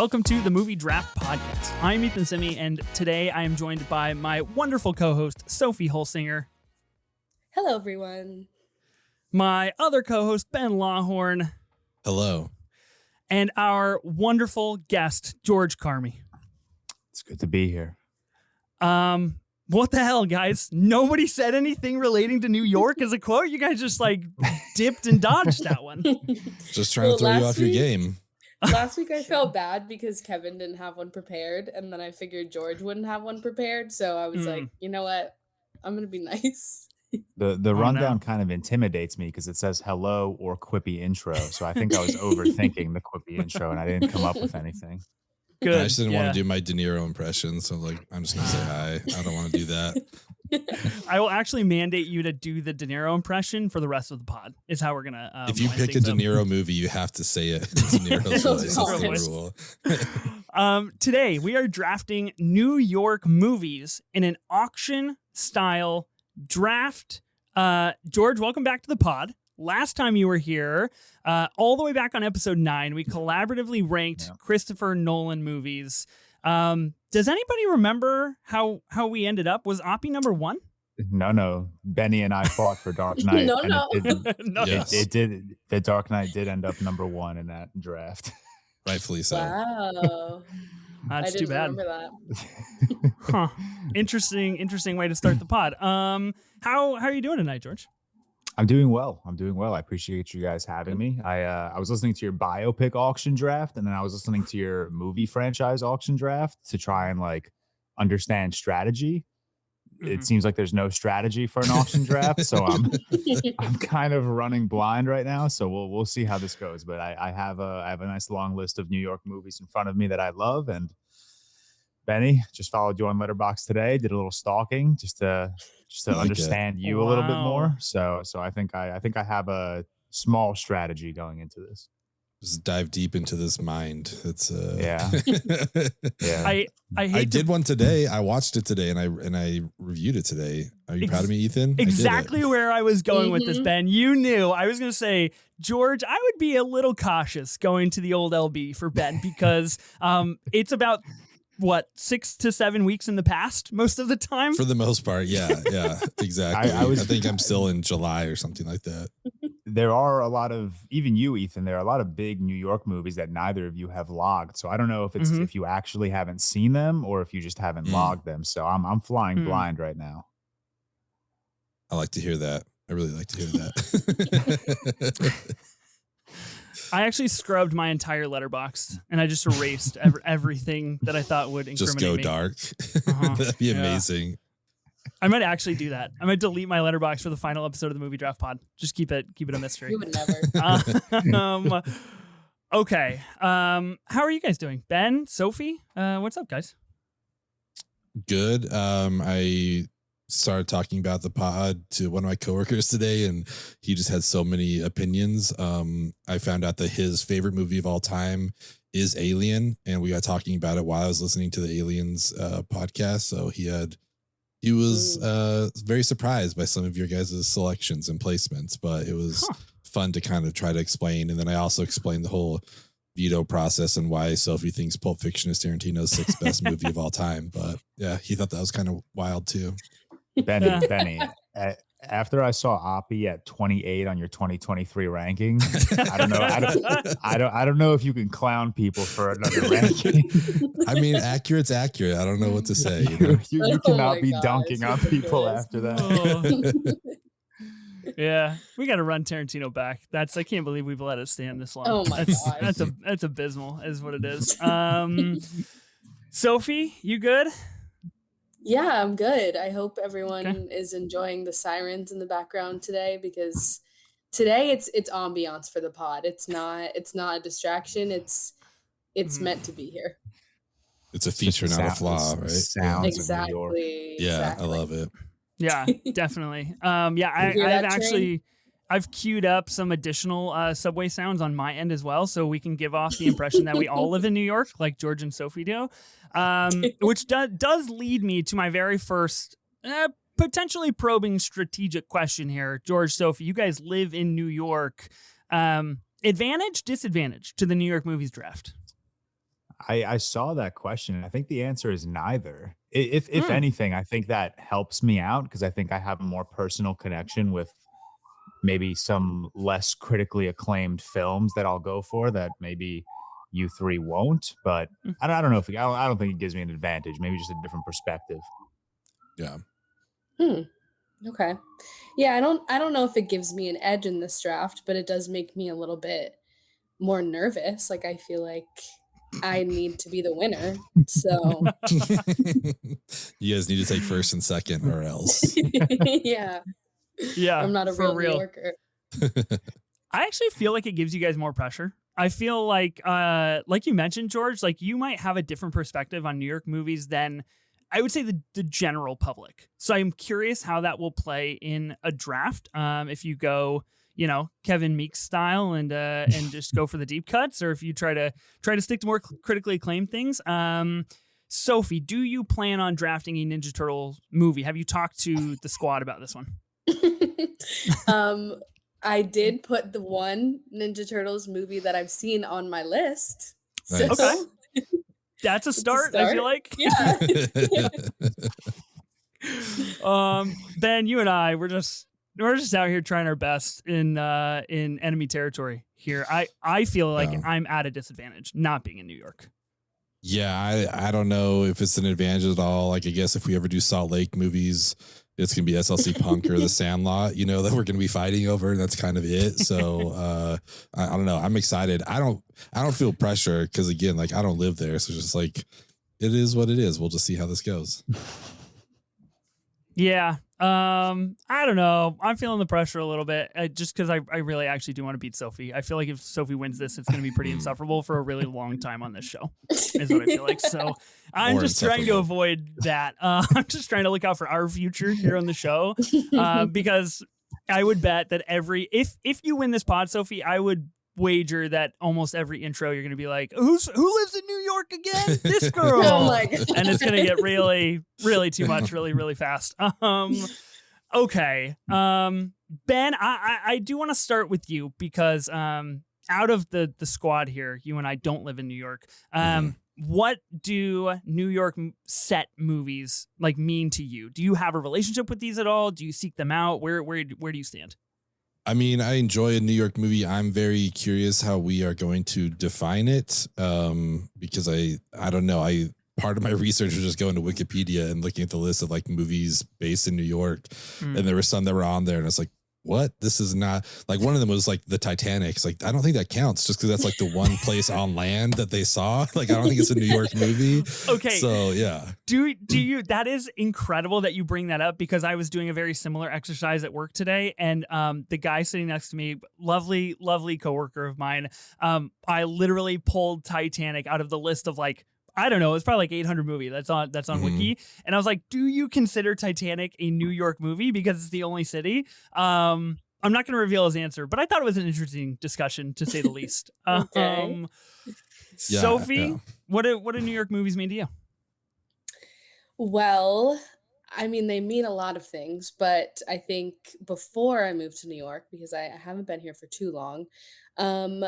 Welcome to the Movie Draft Podcast. I'm Ethan Simi, and today I am joined by my wonderful co-host, Sophie Holsinger. Hello, everyone. My other co-host, Ben Lawhorn. Hello. And our wonderful guest, George Carmi. It's good to be here. What the hell, guys? Nobody said anything relating to New York as a quote? You guys just dipped and dodged that one. Just trying to throw you off your game. Last week I felt bad because Kevin didn't have one prepared, and then I figured George wouldn't have one prepared, so I was like, you know what? I'm going to be nice. The rundown kind of intimidates me because it says hello or quippy intro, so I think I was overthinking the quippy intro, and I didn't come up with anything. Good. I just didn't want to do my De Niro impression, so I'm just going to say hi. I don't want to do that. I will actually mandate you to do the De Niro impression for the rest of the pod, is how we're going to if you pick a De Niro movie, you have to say it in De Niro's voice. That's the rule. Today, we are drafting New York movies in an auction-style draft. George, welcome back to the pod. Last time you were here, all the way back on episode 9, we collaboratively ranked Christopher Nolan movies. Does anybody remember how we ended up? Was Oppie number 1? No. Benny and I fought for Dark Knight. No. It did. The Dark Knight did end up number 1 in that draft. Rightfully so. Wow. That's I too bad. Remember that. Huh. Interesting way to start the pod. How are you doing tonight, George? I'm doing well. I appreciate you guys having me. I was listening to your biopic auction draft, and then I was listening to your movie franchise auction draft to try and understand strategy. It seems like there's no strategy for an auction draft, so I'm kind of running blind right now. So we'll see how this goes. But I have a nice long list of New York movies in front of me that I love. And Benny, just followed you on Letterboxd today. Did a little stalking just to understand you a little bit more. So I think I have a small strategy going into this. Just dive deep into this mind. It's yeah. I did one today. I watched it today, and I reviewed it today. Are you proud of me, Ethan? Exactly where I was going with this, Ben. You knew I was going to say, George, I would be a little cautious going to the old LB for Ben because it's about 6 to 7 weeks in the past most of the time. For the most part, yeah, exactly. I think I'm still in July or something like that. There are a lot of, even you, Ethan, there are a lot of big New York movies that neither of you have logged. So I don't know if it's if you actually haven't seen them or if you just haven't logged them. So I'm flying blind right now. I like to hear that. I really like to hear that. I actually scrubbed my entire letterbox and I just erased everything that I thought would incriminate me. Just go dark. That'd be amazing. I might actually do that. I might delete my letterbox for the final episode of the Movie Draft Pod. Just keep it a mystery. You would never. Okay. How are you guys doing? Ben, Sophie, what's up, guys? Good. I started talking about the pod to one of my coworkers today, and he just had so many opinions. I found out that his favorite movie of all time is Alien, and we got talking about it while I was listening to the Aliens podcast. So he was very surprised by some of your guys' selections and placements, but it was fun to kind of try to explain. And then I also explained the whole veto process and why Sophie thinks Pulp Fiction is Tarantino's 6th best movie of all time. But yeah, he thought that was kind of wild too. Benny, after I saw Oppie at 28 on your 2023 ranking, I don't know if you can clown people for another ranking. I mean, accurate's accurate. I don't know what to say. You cannot be dunking on people after that. Yeah, we got to run Tarantino back. I can't believe we've let it stand this long. Oh my god, that's abysmal, is what it is. Sophie, you good? Yeah, I'm good. I hope everyone is enjoying the sirens in the background today because today it's ambiance for the pod. It's not a distraction. It's meant to be here. It's a feature, not a flaw, right? Sounds exactly. Yeah, I love it. Yeah, definitely. I've queued up some additional subway sounds on my end as well, so we can give off the impression that we all live in New York, like George and Sophie do. Which does lead me to my very first potentially probing strategic question here. George, Sophie, you guys live in New York. Advantage, disadvantage to the New York movies draft? I saw that question, and I think the answer is neither. If Hmm. anything, I think that helps me out because I think I have a more personal connection with maybe some less critically acclaimed films that I'll go for that maybe you three won't. But Mm. I don't know if I don't think it gives me an advantage. Maybe just a different perspective. Yeah. Hmm. Okay. Yeah, I don't know if it gives me an edge in this draft, but it does make me a little bit more nervous. Like I feel like I need to be the winner. So, You guys need to take first and second, or else. yeah, Yeah, I'm not a for real New real. Yorker. I actually feel like it gives you guys more pressure. I feel like you mentioned, George, like you might have a different perspective on New York movies than I would say the general public. So I'm curious how that will play in a draft. If you go, Kevin Meeks style and just go for the deep cuts, or if you try to stick to more critically acclaimed things. Sophie, do you plan on drafting a Ninja Turtle movie? Have you talked to the squad about this one? um, I did put the one Ninja Turtles movie that I've seen on my list. Okay. Nice. So That's a it's a start, I feel start. like. Yeah. Ben, you and I, we're just out here trying our best in enemy territory here. I feel like Yeah. I'm at a disadvantage not being in New York. Yeah, I don't know if it's an advantage at all. Like, I guess if we ever do Salt Lake movies, it's gonna be SLC Punk or The Sandlot, that we're gonna be fighting over, and that's kind of it. So I don't know. I'm excited. I don't feel pressure because again, like I don't live there, so it's just like it is what it is. We'll just see how this goes. Yeah. I don't know. I'm feeling the pressure a little bit just because I really actually do want to beat Sophie. I feel like if Sophie wins this, it's going to be pretty insufferable for a really long time on this show, is what I feel like. So I'm More just trying to insufferable. avoid that. I'm just trying to look out for our future here on the show because I would bet that if you win this pod, Sophie, I would wager that almost every intro you're going to be like, who lives in New York again? This girl. Oh my God. And it's going to get really, really too much, really, really fast. Okay. Ben, I do want to start with you because out of the squad here, you and I don't live in New York. What do New York set movies like mean to you? Do you have a relationship with these at all? Do you seek them out? Where do you stand? I mean, I enjoy a New York movie. I'm very curious how we are going to define it, because I don't know. Part of my research was just going to Wikipedia and looking at the list of like movies based in New York, and there were some that were on there, and it's like, what? This is not like one of them was like the Titanic. It's like I don't think that counts just because that's like the one place on land that they saw. Like I don't think it's a New York movie. Okay. So yeah. Do you? That is incredible that you bring that up because I was doing a very similar exercise at work today, and the guy sitting next to me, lovely coworker of mine, I literally pulled Titanic out of the list of like, I don't know, it's probably like 800 movie that's on Wiki, and I was like, do you consider Titanic a New York movie because it's the only city? I'm not going to reveal his answer, but I thought it was an interesting discussion to say the least. Okay. Sophie, yeah. what do New York movies mean to you? Well, I mean, they mean a lot of things, but I think before I moved to New York, because I haven't been here for too long, um,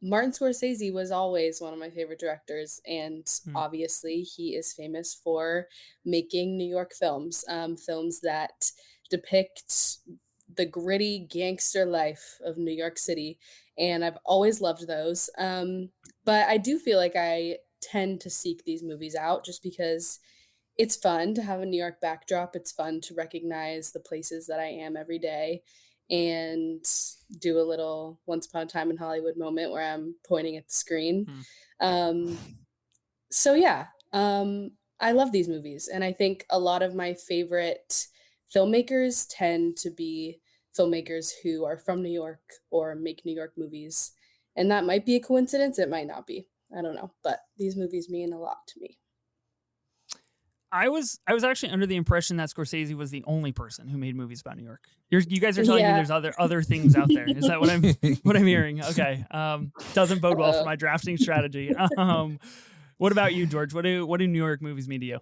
Martin Scorsese was always one of my favorite directors, and Hmm. obviously he is famous for making New York films, films that depict the gritty gangster life of New York City, and I've always loved those. But I do feel like I tend to seek these movies out just because it's fun to have a New York backdrop. It's fun to recognize the places that I am every day and do a little Once Upon a Time in Hollywood moment where I'm pointing at the screen. Hmm. Um, so yeah, I love these movies, and I think a lot of my favorite filmmakers tend to be filmmakers who are from New York or make New York movies. And that might be a coincidence, it might not be. I don't know, but these movies mean a lot to me. I was actually under the impression that Scorsese was the only person who made movies about New York. You guys are telling me Yeah. there's other things out there. Is that what I'm hearing? Okay. Doesn't bode well for my drafting strategy. What about you, George? What do New York movies mean to you?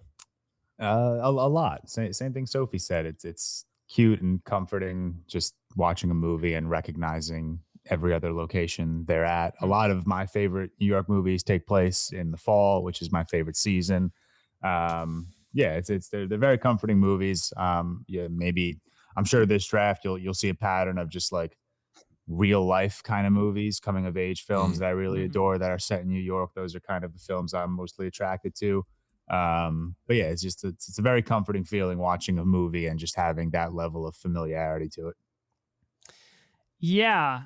A lot. Same thing Sophie said. It's cute and comforting just watching a movie and recognizing every other location they're at. A lot of my favorite New York movies take place in the fall, which is my favorite season. Yeah, they're very comforting movies. Yeah, maybe I'm sure this draft you'll see a pattern of just like real life kind of movies, coming of age films Mm. that I really adore that are set in New York. Those are kind of the films I'm mostly attracted to. But yeah, it's a very comforting feeling watching a movie and just having that level of familiarity to it. Yeah.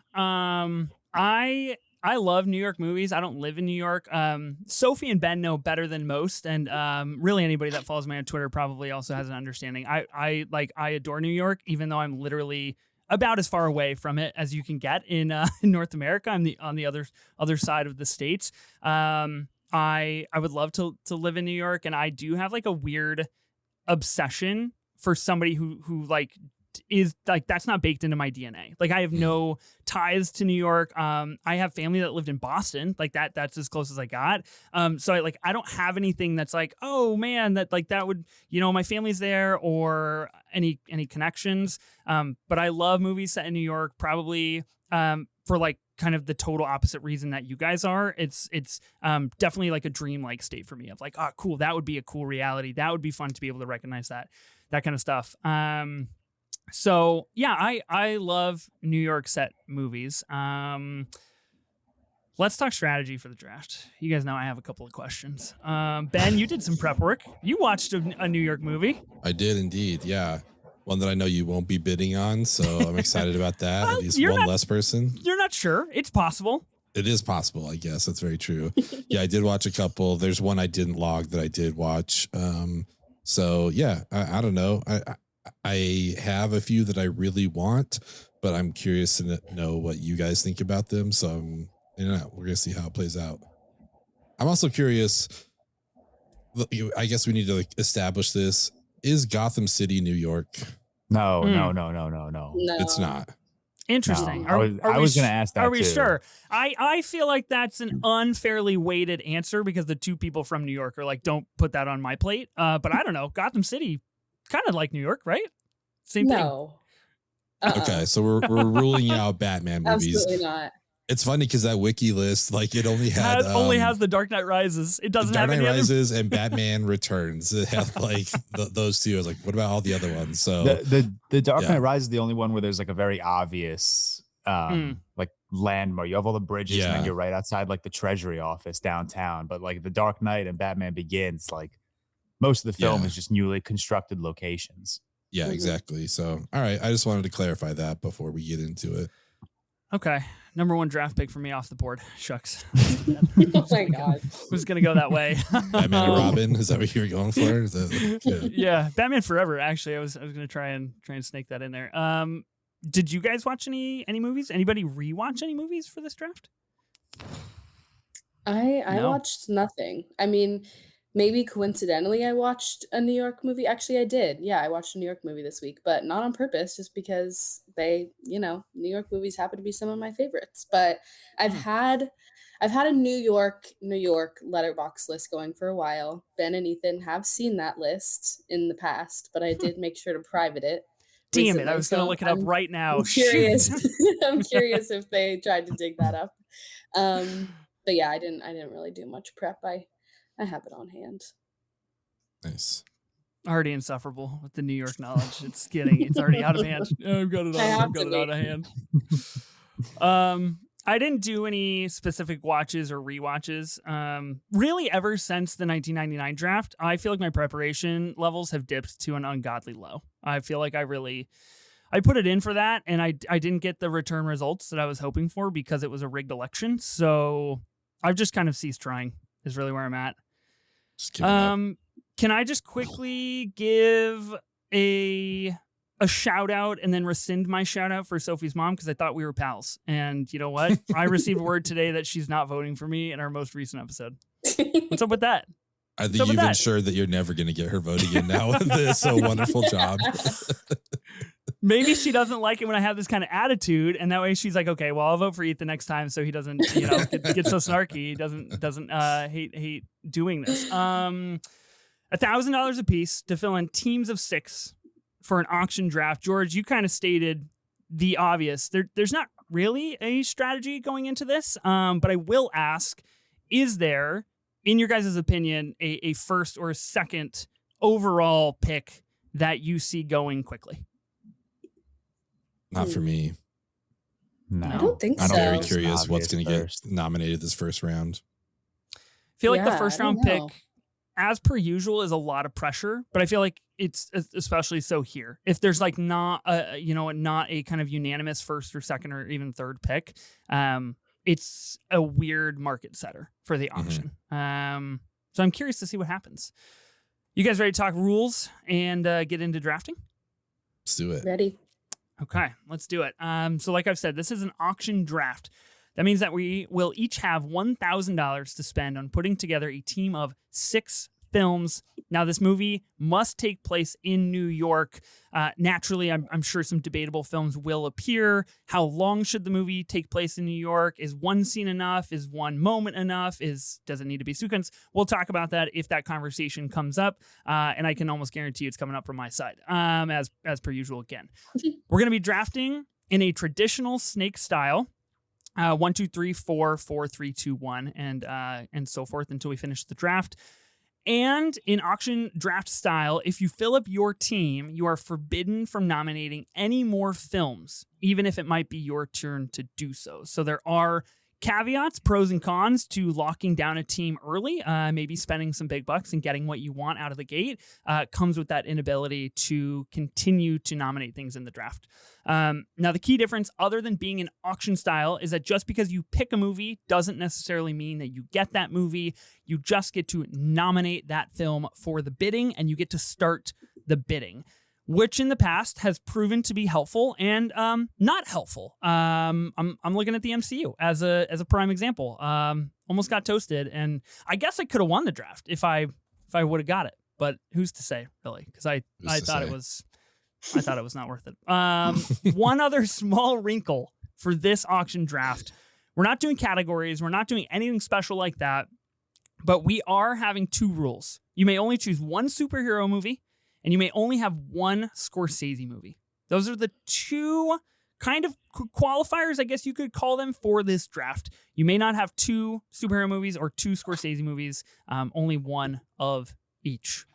I love New York movies. I don't live in New York. Sophie and Ben know better than most, and really anybody that follows me on Twitter probably also has an understanding. I adore New York, even though I'm literally about as far away from it as you can get in in North America. I'm on the other side of the states. I would love to live in New York, and I do have like a weird obsession for somebody who like is like, that's not baked into my DNA. Like I have no ties to New York. I have family that lived in Boston. Like that's as close as I got. So I don't have anything that's like, oh man, that would, my family's there or any connections. But I love movies set in New York, probably for like kind of the total opposite reason that you guys are. It's definitely like a dream-like state for me of like, oh cool, that would be a cool reality. That would be fun to be able to recognize that kind of stuff. So yeah, I love New York set movies. Let's talk strategy for the draft. You guys know I have a couple of questions. Ben, you did some prep work. You watched a New York movie. I did indeed. Yeah. One that I know you won't be bidding on. So I'm excited about that. At least one less person. You're not sure. It's possible. It is possible, I guess. That's very true. Yeah, I did watch a couple. There's one I didn't log that I did watch. So yeah, I don't know. I have a few that I really want, but I'm curious to know what you guys think about them. So we're gonna see how it plays out. I'm also curious. I guess we need to like establish this. Is Gotham City, New York? No. No. It's not. Interesting. No, I was going to ask that. Are we too. sure? I feel like that's an unfairly weighted answer because the two people from New York are like, don't put that on my plate. But I don't know. Gotham City, kind of like New York, right? Same thing. No. Okay, so we're ruling out Batman movies. Absolutely not. It's funny because that wiki list, like it only has the Dark Knight Rises. It doesn't have Dark any Knight other. Rises and Batman Returns. It had like those two. I was like, what about all the other ones? So the Dark Knight Rises is the only one where there's like a very obvious like landmark. You have all the bridges and then you're right outside like the Treasury office downtown. But like the Dark Knight and Batman Begins, like most of the film is just newly constructed locations. Yeah, exactly. So, all right. I just wanted to clarify that before we get into it. Okay. Number one draft pick for me off the board. Shucks. Oh my God. Was going to go that way. Batman and Robin. Is that what you were going for? Yeah. Batman Forever. Actually, I was going to try and snake that in there. Did you guys watch any movies? Anybody rewatch any movies for this draft? I watched nothing. I mean, maybe coincidentally I watched a New York movie. Actually, I did. Yeah, I watched a New York movie this week, but not on purpose, just because they, New York movies happen to be some of my favorites. But I've had a New York letterbox list going for a while. Ben and Ethan have seen that list in the past, but I did make sure to private it. Damn recently, it. I was going to look it up right now. I'm curious. I'm curious if they tried to dig that up. But yeah, I didn't really do much prep. I have it on hand. Nice. Already insufferable with the New York knowledge. It's already out of hand. I've got it out of hand. I didn't do any specific watches or rewatches. Really ever since the 1999 draft, I feel like my preparation levels have dipped to an ungodly low. I feel like I put it in for that, and I didn't get the return results that I was hoping for because it was a rigged election. So I've just kind of ceased trying is really where I'm at. Can I just quickly give a shout out and then rescind my shout out for Sophie's mom because I thought we were pals. And you know what? I received word today that she's not voting for me in our most recent episode. What's up with that? I think you've ensured that you're never going to get her vote again now with this. So wonderful job. Maybe she doesn't like it when I have this kind of attitude, and that way she's like, okay, well, I'll vote for Ethan next time, so he doesn't, get so snarky. He doesn't hate doing this. $1,000 a piece to fill in teams of 6 for an auction draft. George, you kind of stated the obvious. There's not really a strategy going into this, but I will ask, is there, in your guys' opinion, a first or a second overall pick that you see going quickly? Not for me. No, I don't think I'm so. very It's curious what's going to get first. nominated this first round. I feel like the Yeah, first I don't round pick, know. as per usual, is a lot of pressure, but I feel like it's especially so here. If there's like not a kind of unanimous first or second or even third pick, it's a weird market setter for the auction. So I'm curious to see what happens. You guys ready to talk rules and get into drafting? Let's do it. Ready? Okay, let's do it. So like I've said, this is an auction draft. That means that we will each have $1,000 to spend on putting together a team of 6 films. Now, this movie must take place in New York. Naturally, I'm sure some debatable films will appear. How long should the movie take place in New York? Is one scene enough? Is one moment enough? Does it need to be sequence? We'll talk about that if that conversation comes up. And I can almost guarantee it's coming up from my side, as per usual again. We're going to be drafting in a traditional snake style. 1, 2, 3, 4, 4, 3, 2, 1, and so forth until we finish the draft. And in auction draft style, if you fill up your team, you are forbidden from nominating any more films, even if it might be your turn to do so. So there are caveats, pros and cons to locking down a team early, maybe spending some big bucks and getting what you want out of the gate. Comes with that inability to continue to nominate things in the draft. Now, the key difference, other than being an auction style, is that just because you pick a movie doesn't necessarily mean that you get that movie. You just get to nominate that film for the bidding, and you get to start the bidding, which in the past has proven to be helpful and not helpful. I'm looking at the MCU as a prime example. Almost got toasted, and I guess I could have won the draft if I would have got it. But who's to say, really? Because I thought it was not worth it. One other small wrinkle for this auction draft: we're not doing categories, we're not doing anything special like that, but we are having 2 rules. You may only choose one superhero movie, and you may only have one Scorsese movie. Those are the 2 kind of qualifiers, I guess you could call them, for this draft. You may not have 2 superhero movies or 2 Scorsese movies, only one of each.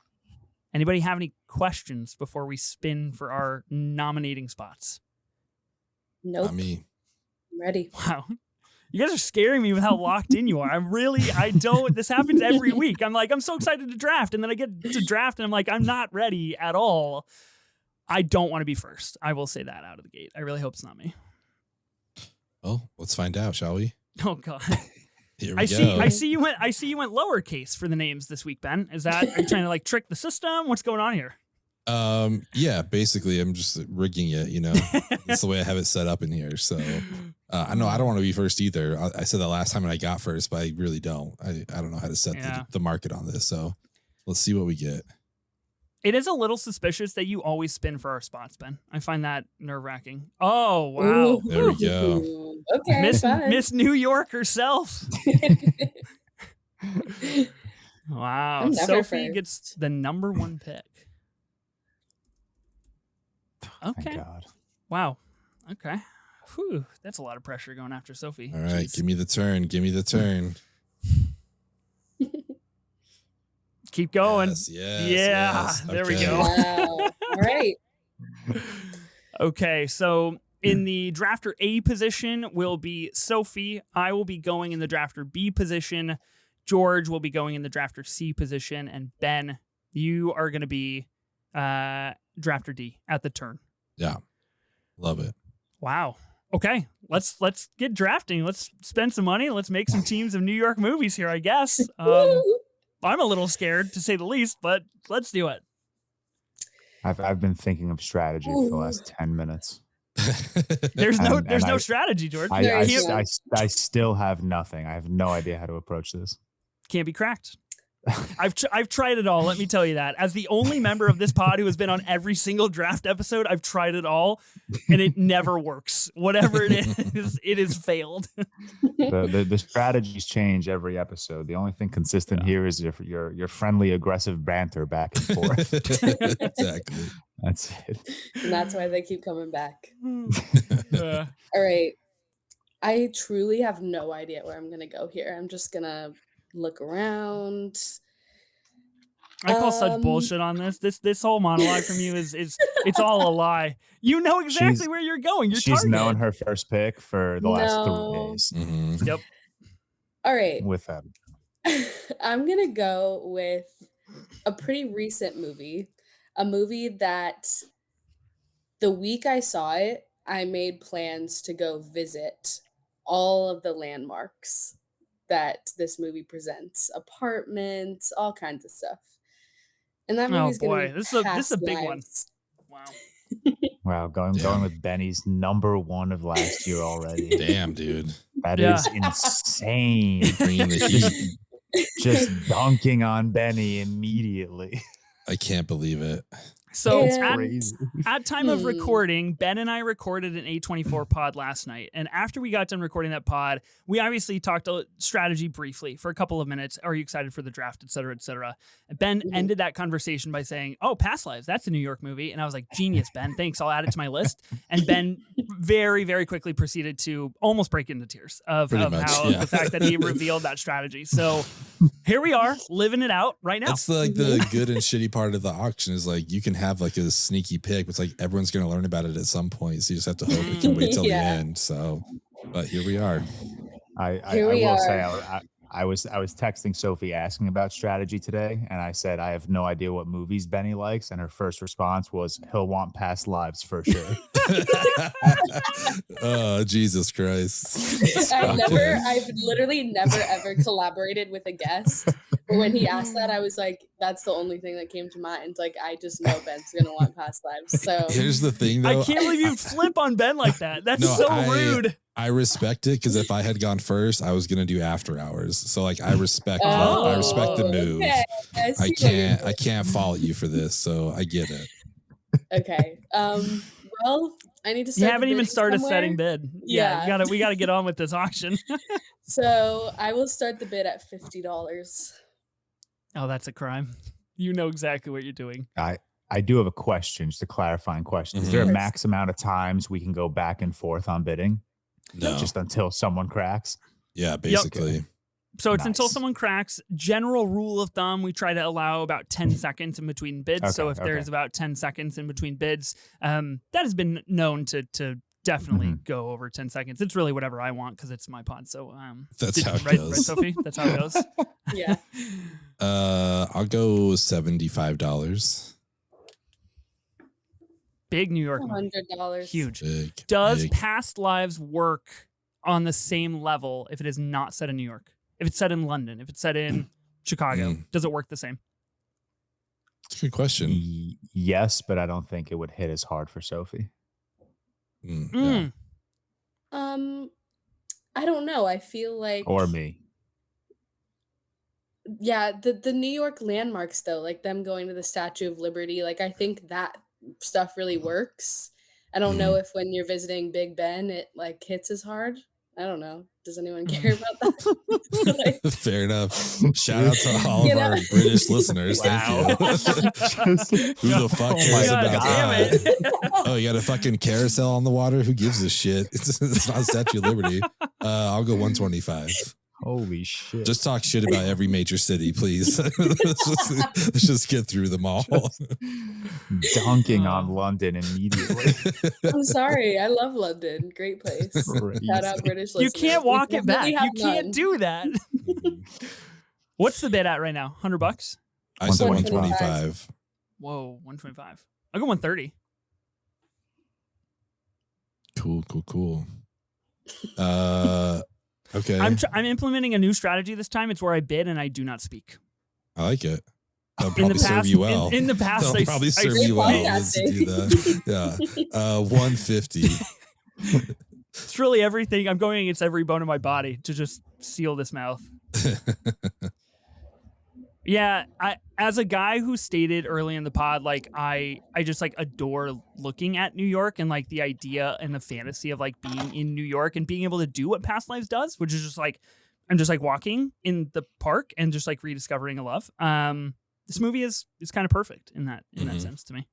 Anybody have any questions before we spin for our nominating spots? Nope. Not me. I'm ready. Wow. You guys are scaring me with how locked in you are. This happens every week. I'm like, I'm so excited to draft. And then I get to draft and I'm like, I'm not ready at all. I don't want to be first. I will say that out of the gate. I really hope it's not me. Well, let's find out, shall we? Oh God. Here we I go. see you went lowercase for the names this week, Ben. Are you trying to like trick the system? What's going on here? Yeah, basically I'm just rigging it, That's the way I have it set up in here. So I know I don't want to be first either. I said that last time and I got first, but I really don't. I don't know how to set the market on this. So let's see what we get. It is a little suspicious that you always spin for our spots, Ben. I find that nerve-wracking. Oh, wow. Ooh. There we go. Okay, fine. Miss New York herself. Wow. I'm never Sophie first. gets the number 1 pick. Thank Okay. God. Wow. Okay. Whew. That's a lot of pressure going after Sophie. All right, Jeez. give me the turn. Give me the turn. Keep going. Yes. There we Okay. go. Wow. All right. Okay, so in the drafter A position will be Sophie. I will be going in the drafter B position. George will be going in the drafter C position. And Ben, you are going to be drafter D at the turn. Yeah. Love it. Wow. Okay, let's get drafting. Let's spend some money. Let's make some teams of New York movies here, I guess. I'm a little scared, to say the least, but let's do it. I've been thinking of strategy for the last 10 minutes. There's no I- strategy, George. I still have nothing. I have no idea how to approach this. Can't be cracked. I've tried it all. Let me tell you that. As the only member of this pod who has been on every single draft episode, I've tried it all, and it never works. Whatever it is, it has failed. The strategies change every episode. The only thing consistent here is your friendly, aggressive banter back and forth. Exactly. That's it. And that's why they keep coming back. Uh, All right. I truly have no idea where I'm gonna go here. I'm just gonna look around. I call such Um, bullshit on this. This whole monologue from you is it's all a lie. You know exactly She's where you're going. You're she's known targeted. her first pick for the last 3 no. days Mhm. Yep. All right. with them. I'm gonna go with a pretty recent movie, a movie that the week I saw it, I made plans to go visit all of the landmarks that this movie presents, apartments, all kinds of stuff. And that Oh movie's gonna boy, be this is a Past big one. Lives. Wow. Wow, going Damn. with Benny's number 1 of last year already. Damn, dude. That Yeah. is insane. Bringing the Just heat. just dunking on Benny immediately. I can't believe it. So And- Crazy. at time of Hmm. recording, Ben and I recorded an A24 pod last night. And after we got done recording that pod, we obviously talked strategy briefly for a couple of minutes. Are you excited for the draft, et cetera, et cetera? And Ben ended that conversation by saying, "Oh, Past Lives, that's a New York movie." And I was like, "Genius, Ben. Thanks. I'll add it to my list." And Ben very, very quickly proceeded to almost break into tears of Pretty much, how yeah. the fact that he revealed that strategy. So here we are, living it out right now. That's like the good and shitty part of the auction is like you can have like a sneaky pick, but it's like everyone's going to learn about it at some point. So you just have to hope it can wait till Yeah. the end. So, but here we are. I Here we will are. say I was texting Sophie asking about strategy today, and I said I have no idea what movies Benny likes, and her first response was he'll want Past Lives for sure. Oh, Jesus Christ. I've literally never ever collaborated with a guest. But when he asked that, I was like, that's the only thing that came to mind. Like, I just know Ben's gonna want Past Lives. So Here's the thing though. I can't believe you flip on Ben like that. That's No, so rude. I respect it because if I had gone first, I was gonna do After Hours. So like I respect Oh, I respect the move. Okay. I see what you're I can't fault you for this, so I get it. doing. Okay. Well, I need to You start. haven't the even bidding started somewhere. setting bid. Yeah. We gotta get on with this auction. So I will start the bid at $50. Oh, that's a crime. You know exactly what you're doing. I do have a question, just a clarifying question. Is there a Mhm. max amount of times we can go back and forth on bidding? No. Just until someone cracks? Yeah, basically. So it's until Nice. someone cracks. General rule of thumb, we try to allow about 10 seconds in between bids. So if Okay, there's about 10 seconds in between bids, that has been known to definitely go over 10 seconds. It's really whatever I want because it's my pod. So That's how it right, goes. right, Sophie? That's how it goes. Yeah. I'll go $75. Big New York movie. $100. Huge. Big. Does big. Past Lives work on the same level if it is not set in New York? If it's set in London, if it's set in Chicago, does it work the same? That's a good question. Yes, but I don't think it would hit as hard for Sophie. Yeah. I don't know. I feel like Or me. Yeah, the New York landmarks though, like them going to the Statue of Liberty, like I think that stuff really works. I don't know if when you're visiting Big Ben it like hits as hard. I don't know. Does anyone care about that? Like, Fair enough. Shout out to all You of know? our British listeners. Wow. Thank you. Who the fuck Oh cares my God about damn that? it. Oh, you got a fucking carousel on the water? Who gives a shit? It's not Statue of Liberty. I'll go 125. Holy shit. Just talk shit about every major city, please. let's just get through them all. dunking on London immediately. I'm sorry. I love London. Great place. Shout out British You listeners. can't We walk it back. definitely have You can't none. do that. What's the bid at right now? $100? I said 125. 125. Whoa, 125. I'll go 130. Cool. Okay. I'm implementing a new strategy this time. It's where I bid and I do not speak. I like it. They'll In probably the serve past, you well. in the past, They'll probably serve Great you well podcasting. to do that. Yeah. 150. It's really everything. I'm going against every bone in my body to just seal this mouth. Yeah, as a guy who stated early in the pod, like I just like adore looking at New York and like the idea and the fantasy of like being in New York and being able to do what Past Lives does, which is just like I'm just like walking in the park and just like rediscovering a love. This movie is kind of perfect in that sense to me.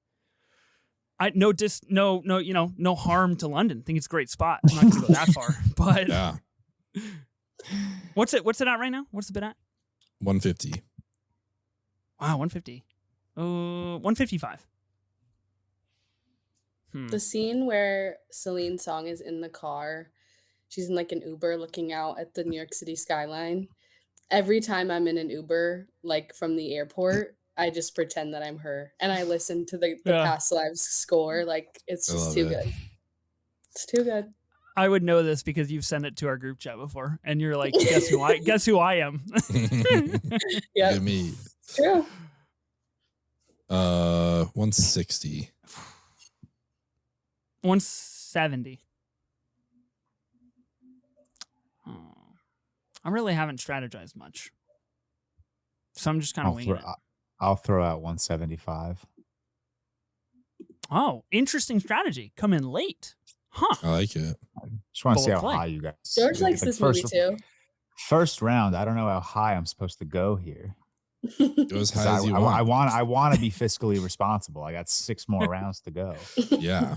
no harm to London. I think it's a great spot. I'm not gonna go that far, but Yeah. What's it at right now? What's the bid at? 150. Wow, 150. 155. The scene where Celine's song is in the car, she's in like an Uber looking out at the New York City skyline. Every time I'm in an Uber, like from the airport, I just pretend that I'm her and I listen to the Past Lives score. Like it's just too good. It's too good. I would know this because you've sent it to our group chat before, and you're like, guess who I am? Yeah, me. it's true. 160. 170. I really haven't strategized much, so I'm just kind of winging it. I'll throw out 175. Oh, interesting strategy. Come in late. Huh. I like it. Just want to see how high you guys. George likes this movie too. First round, I don't know how high I'm supposed to go here. Go as high as you want. I want to be fiscally responsible. I got 6 more rounds to go. Yeah.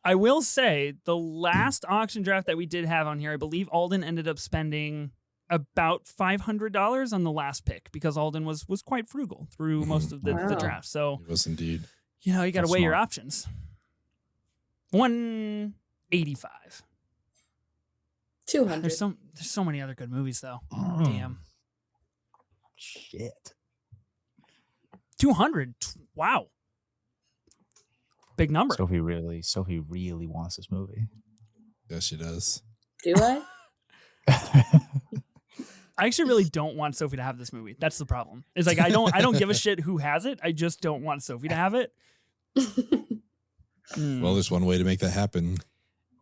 I will say the last auction draft that we did have on here, I believe Alden ended up spending about $500 on the last pick because Alden was quite frugal through most of the draft. So It was indeed. you got to That's weigh your smart. options. 185. 200. There's so many other good movies though. Damn. Shit. 200. Wow. Big number. Sophie really wants this movie. Yes, she does. Do I? I actually really don't want Sophie to have this movie. That's the problem. It's like I don't give a shit who has it. I just don't want Sophie to have it. Well, there's one way to make that happen.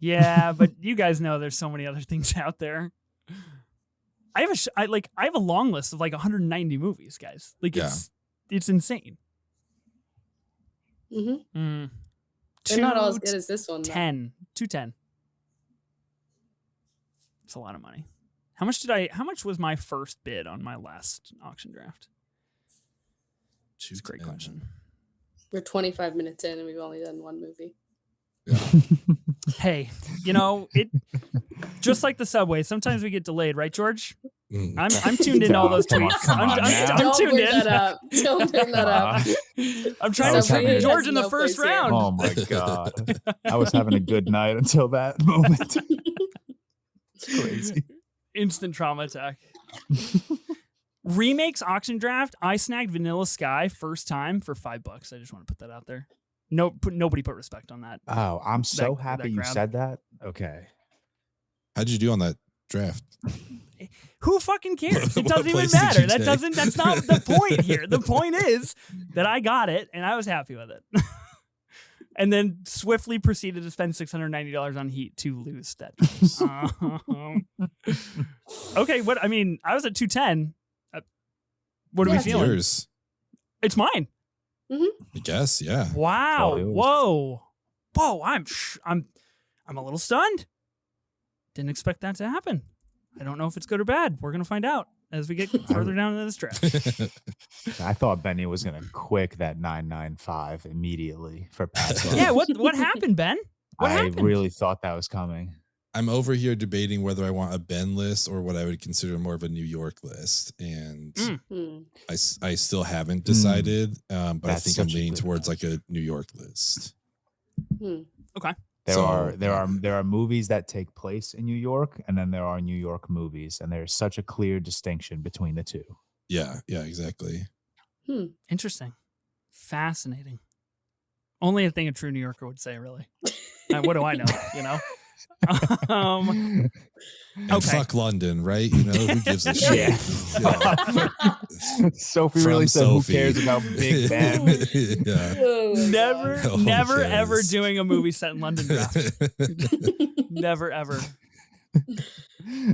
Yeah, but you guys know there's so many other things out there. I have a long list of like 190 movies, guys. Like it's insane. Mm-hmm. They're not all as good as this one. 210. It's a lot of money. How much was my first bid on my last auction draft? It's a great question. We're 25 minutes in and we've only done one movie. Yeah. Hey, it just like the subway. Sometimes we get delayed, right, George? I'm tuned in to all those tweets. I'm tuned in. Don't bring that up. I'm trying to trick George in the first round. Oh my god! I was having a good night until that moment. It's crazy. Instant trauma attack. Remakes auction draft. I snagged Vanilla Sky first time for $5. I just want to put that out there. Nobody put respect on that. Oh, I'm so happy you said that. Okay. How'd you do on that draft? Who fucking cares? It doesn't even matter. That's not the point here. The point is that I got it and I was happy with it. And then swiftly proceeded to spend $690 on Heat to lose that. Okay, I was at 210. What are we feeling? Yours. It's mine. Mm-hmm. I guess, yeah. Wow. Whoa. I'm a little stunned. Didn't expect that to happen. I don't know if it's good or bad. We're going to find out as we get further down into this draft. I thought Benny was going to quick that 995 immediately for pass. Yeah, what happened, Ben? What happened? I really thought that was coming. I'm over here debating whether I want a Ben list or what I would consider more of a New York list. And I still haven't decided, but I think I'm leaning towards like a New York list. Okay. There are movies that take place in New York, and then there are New York movies, and there's such a clear distinction between the two. Yeah, exactly. Interesting. Fascinating. Only a thing a true New Yorker would say, really. What do I know? And fuck London, right? Who gives a shit? Sophie really said, "Who cares about Big Ben?" Never ever doing a movie set in London draft. Never ever.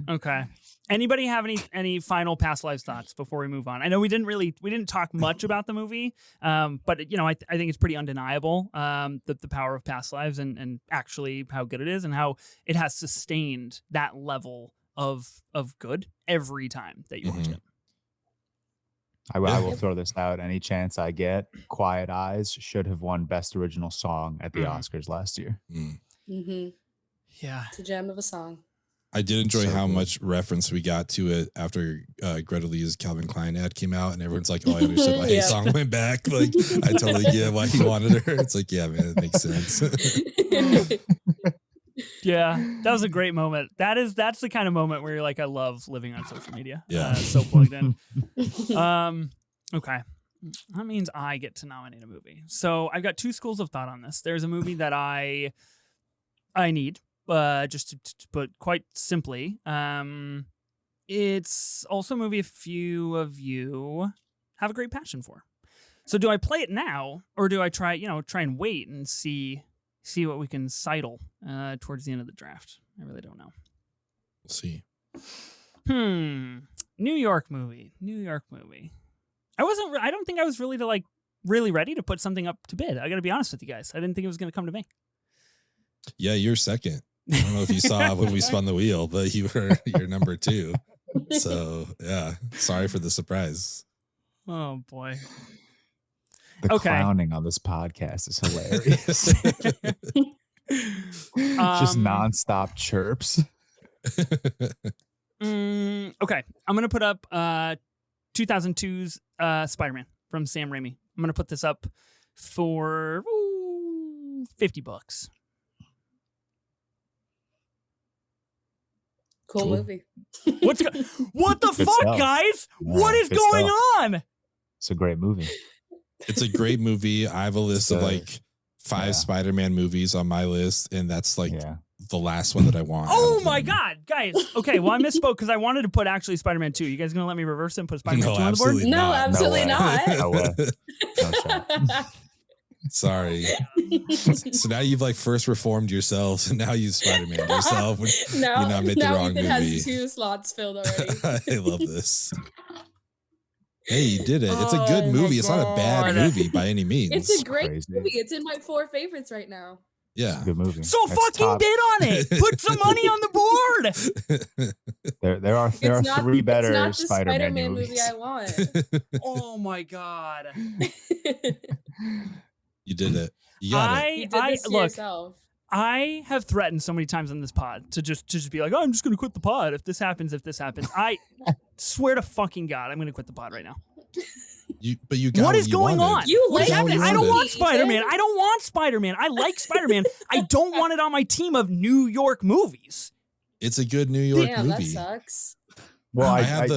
Okay. Anybody have any final past lives thoughts before we move on? I know we didn't talk much about the movie, but I think it's pretty undeniable the power of past lives and actually how good it is and how it has sustained that level of good every time that you watch it. I will throw this out any chance I get. Quiet Eyes should have won Best Original Song at the Oscars last year. Mm-hmm. Yeah. It's a gem of a song. I did enjoy So how good. much reference we got to it after Greta Lee's Calvin Klein ad came out, and everyone's like, "Oh, I understood why his song went back." Like, I totally get why he wanted her. It's like, yeah, man, it makes sense. Yeah, that was a great moment. That's the kind of moment where you're like, I love living on social media. Yeah. So plugged in. Okay. That means I get to nominate a movie. So I've got two schools of thought on this. There's a movie that I need, just to put quite simply. It's also a movie a few of you have a great passion for. So do I play it now, or do I try and wait and see what we can sidle towards the end of the draft? I really don't know. We'll see. New York movie. I don't think I was really ready to put something up to bid. I got to be honest with you guys. I didn't think it was going to come to me. Yeah, you're second. I don't know if you saw when we spun the wheel, but you're number 2. So yeah, sorry for the surprise. Oh boy. The clowning on this podcast is hilarious. Just nonstop chirps. Okay, I'm gonna put up 2002's Spider-Man from Sam Raimi. I'm gonna put this up for $50. Cool movie. What the Good fuck, stuff. guys? Yeah, What is good going stuff. on? It's a great movie. It's a great movie. I have a list of like 5 Spider-Man movies on my list, and that's like the last one that I want. Oh my god, guys. Okay, well I misspoke because I wanted to put actually Spider-Man 2. You guys gonna let me reverse it and put Spider-Man 2 on the board? absolutely No, not. absolutely No not. No way. No shot. Sorry. So now you've like first reformed yourself, and now you Spider-Man yourself. You nominate the wrong Ethan movie. has 2 slots filled already. I love this. Hey, you did it. It's a good Oh, movie. my It's not a bad God. movie by any means. It's a great Crazy. movie. It's in my 4 favorites right now. Yeah. Good movie. So That's fucking top. bid on it. Put some money on the board. There are 3 better It's not the Spider-Man Spider-Man movies. movie I want. Oh my god. You did it. You got it. You did this to look. yourself. I have threatened so many times on this pod to just be like, oh, I'm just gonna quit the pod if this happens. I swear to fucking God, I'm gonna quit the pod right now. But you got What is you going wanted. on? You What is like happening? this I don't movie, want Spider-Man. Ethan. I don't want Spider-Man. I like Spider-Man. I don't want it on my team of New York movies. It's a good New York Damn, that movie. sucks. Well, I have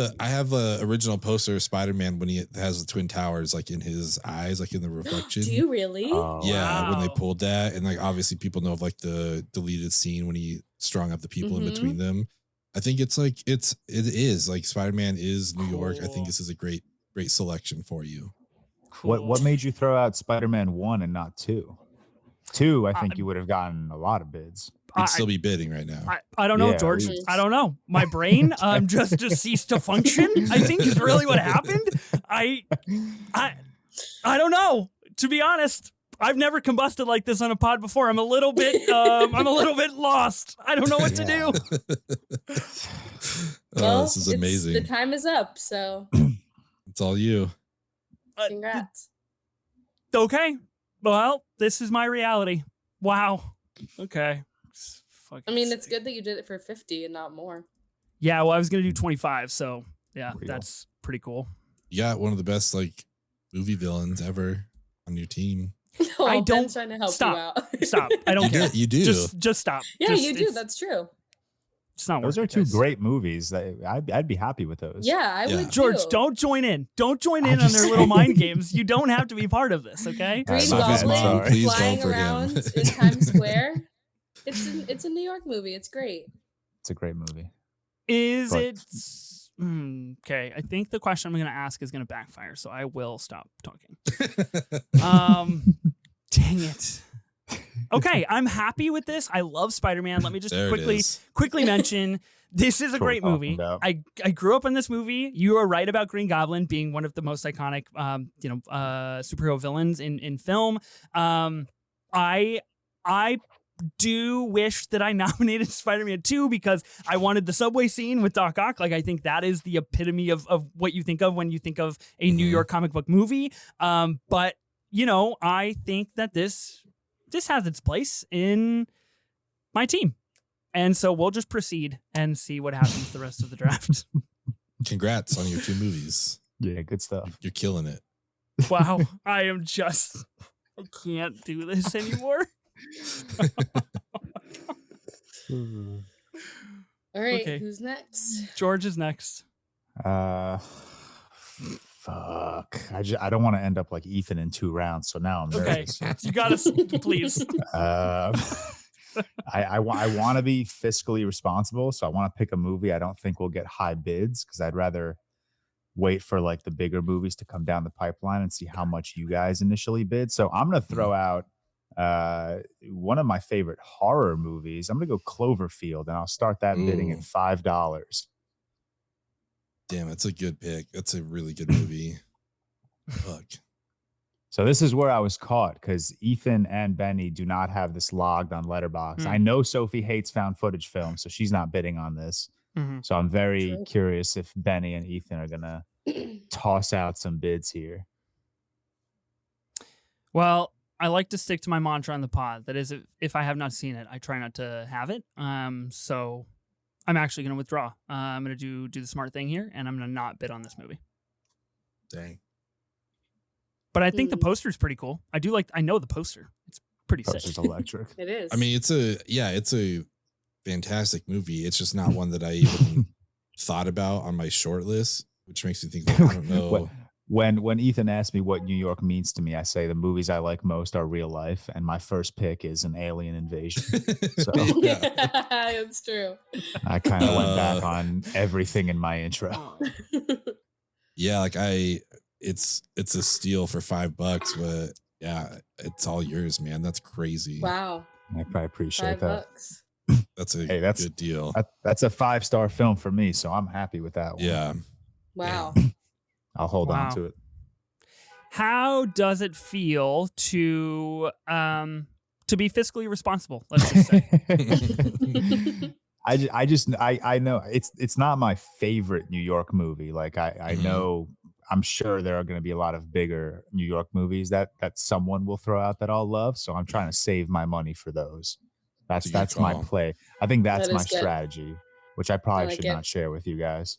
the original poster of Spider-Man when he has the Twin Towers like in his eyes, like in the reflection. Do you really? Oh, Yeah, when they Wow. pulled that, and like obviously people know of like the deleted scene when he strung up the people in between them. I think it's like it is like Spider-Man is New York. I Cool. think this is a great selection for you. What made you throw out Spider-Man 1 and not 2? 2, I think you would have gotten a lot of bids. You'd still be bidding right now. I don't know, Yeah, George. we- I don't know. My brain just ceased to function. I think is really what happened. I don't know. To be honest, I've never combusted like this on a pod before. I'm a little bit lost. I don't know what to do. Well, This is amazing. The time is up, so It's all you. congrats. Okay. Well, this is my reality. Wow. Okay. I mean, it's good that you did it for 50 and not more. Yeah, well, I was gonna do 25, so yeah, Real. that's pretty cool. You got one of the best like movie villains ever on your team. Oh, I Ben's don't- trying to help stop. you out. Stop. I don't care. You do. Just stop. Yeah, Just- you do. it's- That's true. It's not Those working, are 2 guys. great movies. I'd be happy with those. Yeah, I Yeah. would George, too. don't join in. Don't join I in on just- their little mind games. You don't have to be part of this, okay? Green Sorry, I'm Goblin sorry. Please vote flying for him. around in Times Square. It's a New York movie. It's great. It's a great movie. Is But- it okay? I think the question I'm going to ask is going to backfire, so I will stop talking. Dang it. Okay, I'm happy with this. I love Spider-Man. Let me just There it is. quickly mention this is a That's what great we're movie. talking about. I grew up in this movie. You are right about Green Goblin being one of the most iconic superhero villains in film. I do wish that I nominated Spider-Man 2 because I wanted the subway scene with Doc Ock. Like, I think that is the epitome of what you think of when you think of a New York comic book movie. But, you know, I think that this has its place in my team. And so we'll just proceed and see what happens the rest of the draft. Congrats on your 2 movies. Yeah, good stuff. You're killing it. Wow. I can't do this anymore. All right, Okay. who's next? George is next. Fuck. I don't want to end up like Ethan in 2 rounds. So now I'm Okay. nervous. You got to, please. I want to be fiscally responsible. So I want to pick a movie I don't think will get high bids because I'd rather wait for like the bigger movies to come down the pipeline and see how much you guys initially bid. So I'm going to throw out one of my favorite horror movies. I'm going to go Cloverfield, and I'll start that bidding at $5. Damn, that's a good pick. That's a really good movie. Fuck. So this is where I was caught because Ethan and Benny do not have this logged on Letterboxd. I know Sophie hates found footage films, so she's not bidding on this. So I'm very curious if Benny and Ethan are gonna toss out some bids here. Well, I like to stick to my mantra on the pod. That is, if I have not seen it, I try not to have it. So I'm actually going to withdraw. I'm going to do the smart thing here, and I'm going to not bid on this movie. Dang. But I think the poster is pretty cool. I know the poster. It's pretty sick. Poster's electric. It is. I mean, it's a fantastic movie. It's just not one that I even thought about on my short list, which makes me think, I don't know. When Ethan asked me what New York means to me, I say the movies I like most are real life, and my first pick is an alien invasion. So That's true. I kind of went back on everything in my intro. Yeah, like it's a steal for $5, but yeah, it's all yours, man. That's crazy. Wow. I appreciate that. $5. That's a good deal. That's a 5-star film for me, so I'm happy with that one. Yeah. Wow. I'll hold on to it. How does it feel to be fiscally responsible? Let's just say. I know it's not my favorite New York movie. Like I know, I'm sure there are going to be a lot of bigger New York movies that someone will throw out that I'll love. So I'm trying to save my money for those. That's my play. I think that's my strategy, which I probably should not share with you guys.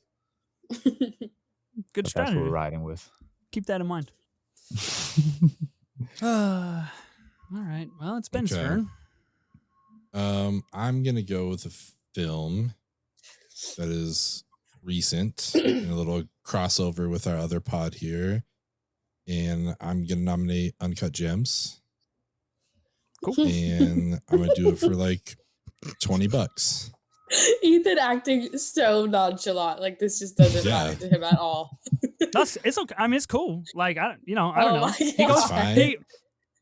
Good strategy. That's what we're riding with. Keep that in mind. All right. Well, it's Ben's turn. I'm gonna go with a film that is recent and a little crossover with our other pod here, and I'm gonna nominate Uncut Gems. Cool. And I'm gonna do it for like $20. Ethan acting so nonchalant, like this just doesn't matter to him at all. It's okay. I mean, it's cool. Like I don't know. He goes, hey,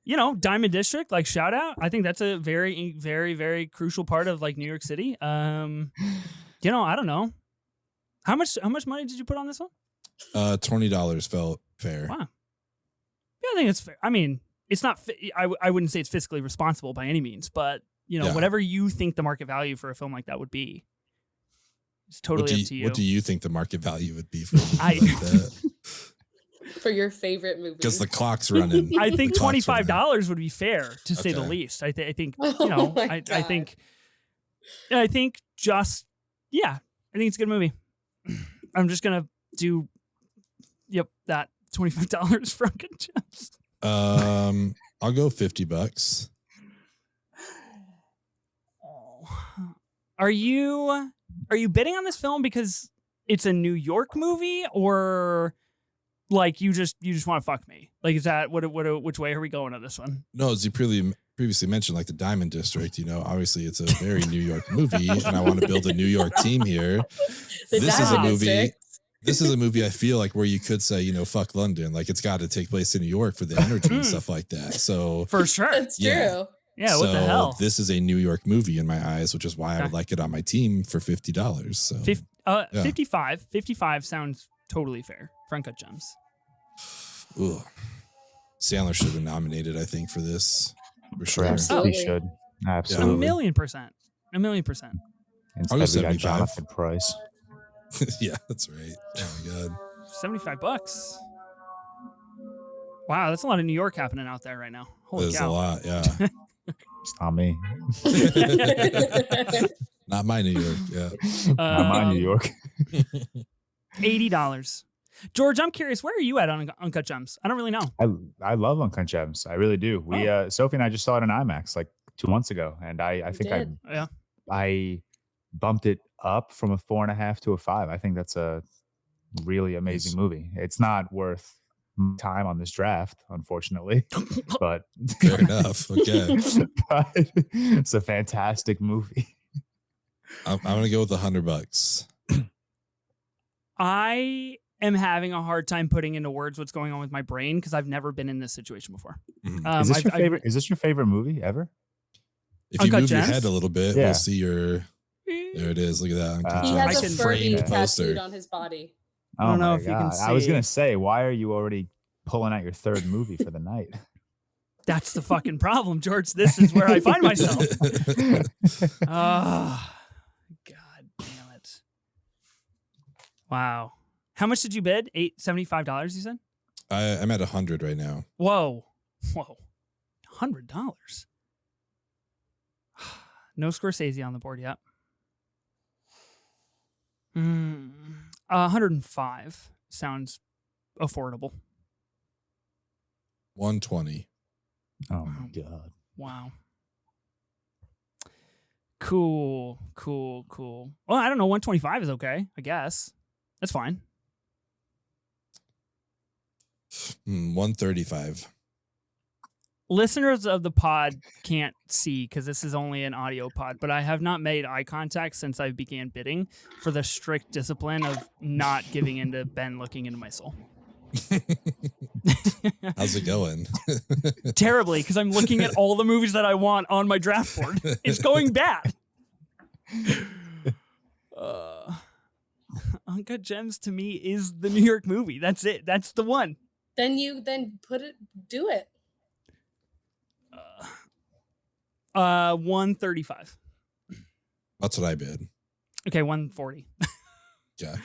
Diamond District. Like shout out. I think that's a very, very, very crucial part of like New York City. I don't know. How much money did you put on this one? $20 felt fair. Wow. Yeah, I think it's fair. I mean, it's not. I wouldn't say it's fiscally responsible by any means, but. Whatever you think the market value for a film like that would be, it's totally up to you. What do you think the market value would be for a movie like that? For your favorite movie? Because the clock's running. I think $25 would be fair, to say the least. I think I think just I think it's a good movie. I'm just gonna do that $25 for Uncut Gems. I'll go $50. Are you bidding on this film because it's a New York movie, or like you just want to fuck me? Like, is that which way are we going on this one? No, as you previously mentioned, like the Diamond District, obviously it's a very New York movie, and I want to build a New York team here. This is a movie I feel like where you could say, fuck London. Like it's got to take place in New York for the energy and stuff like that. So for sure. That's true. Yeah, what the hell? This is a New York movie in my eyes, which is why I would like it on my team for $50. So 55 sounds totally fair for Uncut Gems. Ooh. Sandler should have been nominated, I think, for this. For sure. Absolutely. He should. A Absolutely. million percent. A million percent. Instead, go we got 75. Jonathan Price. Yeah, that's right. Oh my god. $75. Wow, that's a lot of New York happening out there right now. Holy There's cow. a lot, yeah. It's not me. Not my New York, yeah. Not my New York. $80. George, I'm curious, where are you at on Uncut Gems? I don't really know. I love Uncut Gems. I really do. We Sophie and I just saw it in IMAX like 2 months ago, and I think Yeah. I bumped it up from a 4.5 to a 5. I think that's a really amazing movie. It's not worth time on this draft, unfortunately, but Fair enough. Okay. but it's a fantastic movie. I'm gonna go with $100. I am having a hard time putting into words what's going on with my brain because I've never been in this situation before. Mhm. Is this your favorite? Is this your favorite movie ever? If you Uncut move your Gems? head a little bit, Yeah. we'll see your. There it is. Look at that. Uncut He Gems. I has can a Furby framed poster. tattooed on his body. I don't know my if you can God. I was see. gonna say, why are you already pulling out your third movie for the night? That's the fucking problem, George. This is where I find myself. Oh, God damn it. Wow. How much did you bid? $75, you said? I'm at 100 right now. Whoa. $100. No Scorsese on the board yet. 105 sounds affordable. 120. Oh my God. Wow. Cool. Well, I don't know. 125 is okay, I guess. That's fine. 135. Listeners of the pod can't see because this is only an audio pod, but I have not made eye contact since I began bidding for the strict discipline of not giving into Ben looking into my soul. How's it going? Terribly, because I'm looking at all the movies that I want on my draft board. It's going bad. Uncut Gems to me is the New York movie. That's it. That's the one. Then do it. 135. That's what I bid. Okay, 140. Yeah.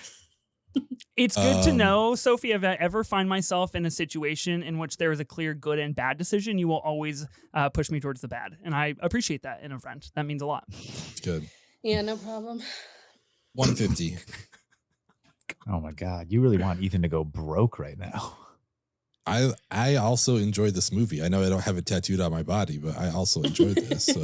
It's good to know, Sophie, if I ever find myself in a situation in which there is a clear good and bad decision, you will always push me towards the bad. And I appreciate that in a friend. That means a lot. Good. Yeah, no problem. 150. Oh my God. You really want Ethan to go broke right now. I also enjoyed this movie. I know I don't have it tattooed on my body, but I also enjoyed this. So.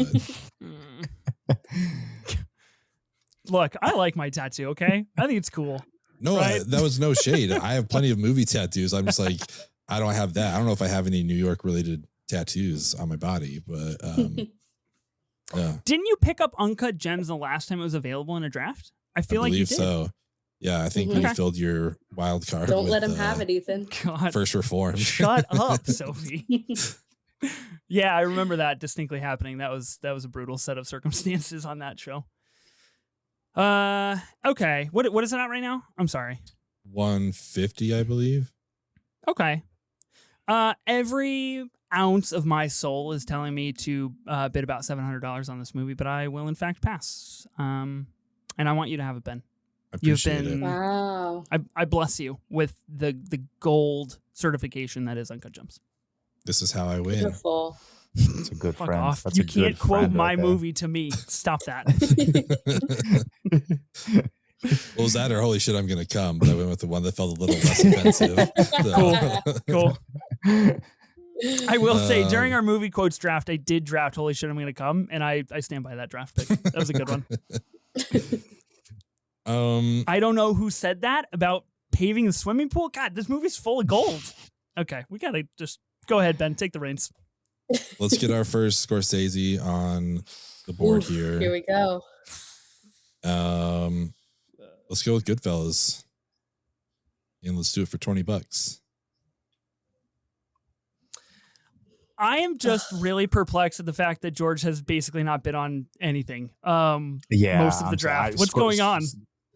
Look, I like my tattoo, okay? I think it's cool. No, Right? that was no shade. I have plenty of movie tattoos. I'm just like, I don't have that. I don't know if I have any New York related tattoos on my body, but yeah. Didn't you pick up Uncut Gems the last time it was available in a draft? I feel like you believe did. so. Yeah, I think Mhm. you Okay. filled your wild card. Don't with, let him have it, Ethan. God, First Reformed. shut up, Sophie. Yeah, I remember that distinctly happening. That was a brutal set of circumstances on that show. Okay. What is it at right now? I'm sorry. 150, I believe. Okay. Every ounce of my soul is telling me to bid about $700 on this movie, but I will in fact pass. And I want you to have it, Ben. I You've appreciate been- it. Wow. I bless you with the gold certification that is Uncut Gems. This is how I win. Beautiful. It's a good Fuck friend. off. That's You a good can't quote friend my right there. movie to me. Stop that. Well, was that or holy shit, I'm gonna come? But I went with the one that felt a little less offensive. Cool. I will say Um, during our movie quotes draft, I did draft Holy Shit, I'm Gonna Come, and I stand by that draft pick. That was a good one. I don't know who said that about paving the swimming pool. God, this movie's full of gold. Okay, we gotta just go ahead, Ben. Take the reins. let's get our first Scorsese on the board Oof, here. Here we go. Let's go with Goodfellas. And let's do it for $20. I am just really perplexed at the fact that George has basically not been on anything. Yeah, most of the draft. What's going on?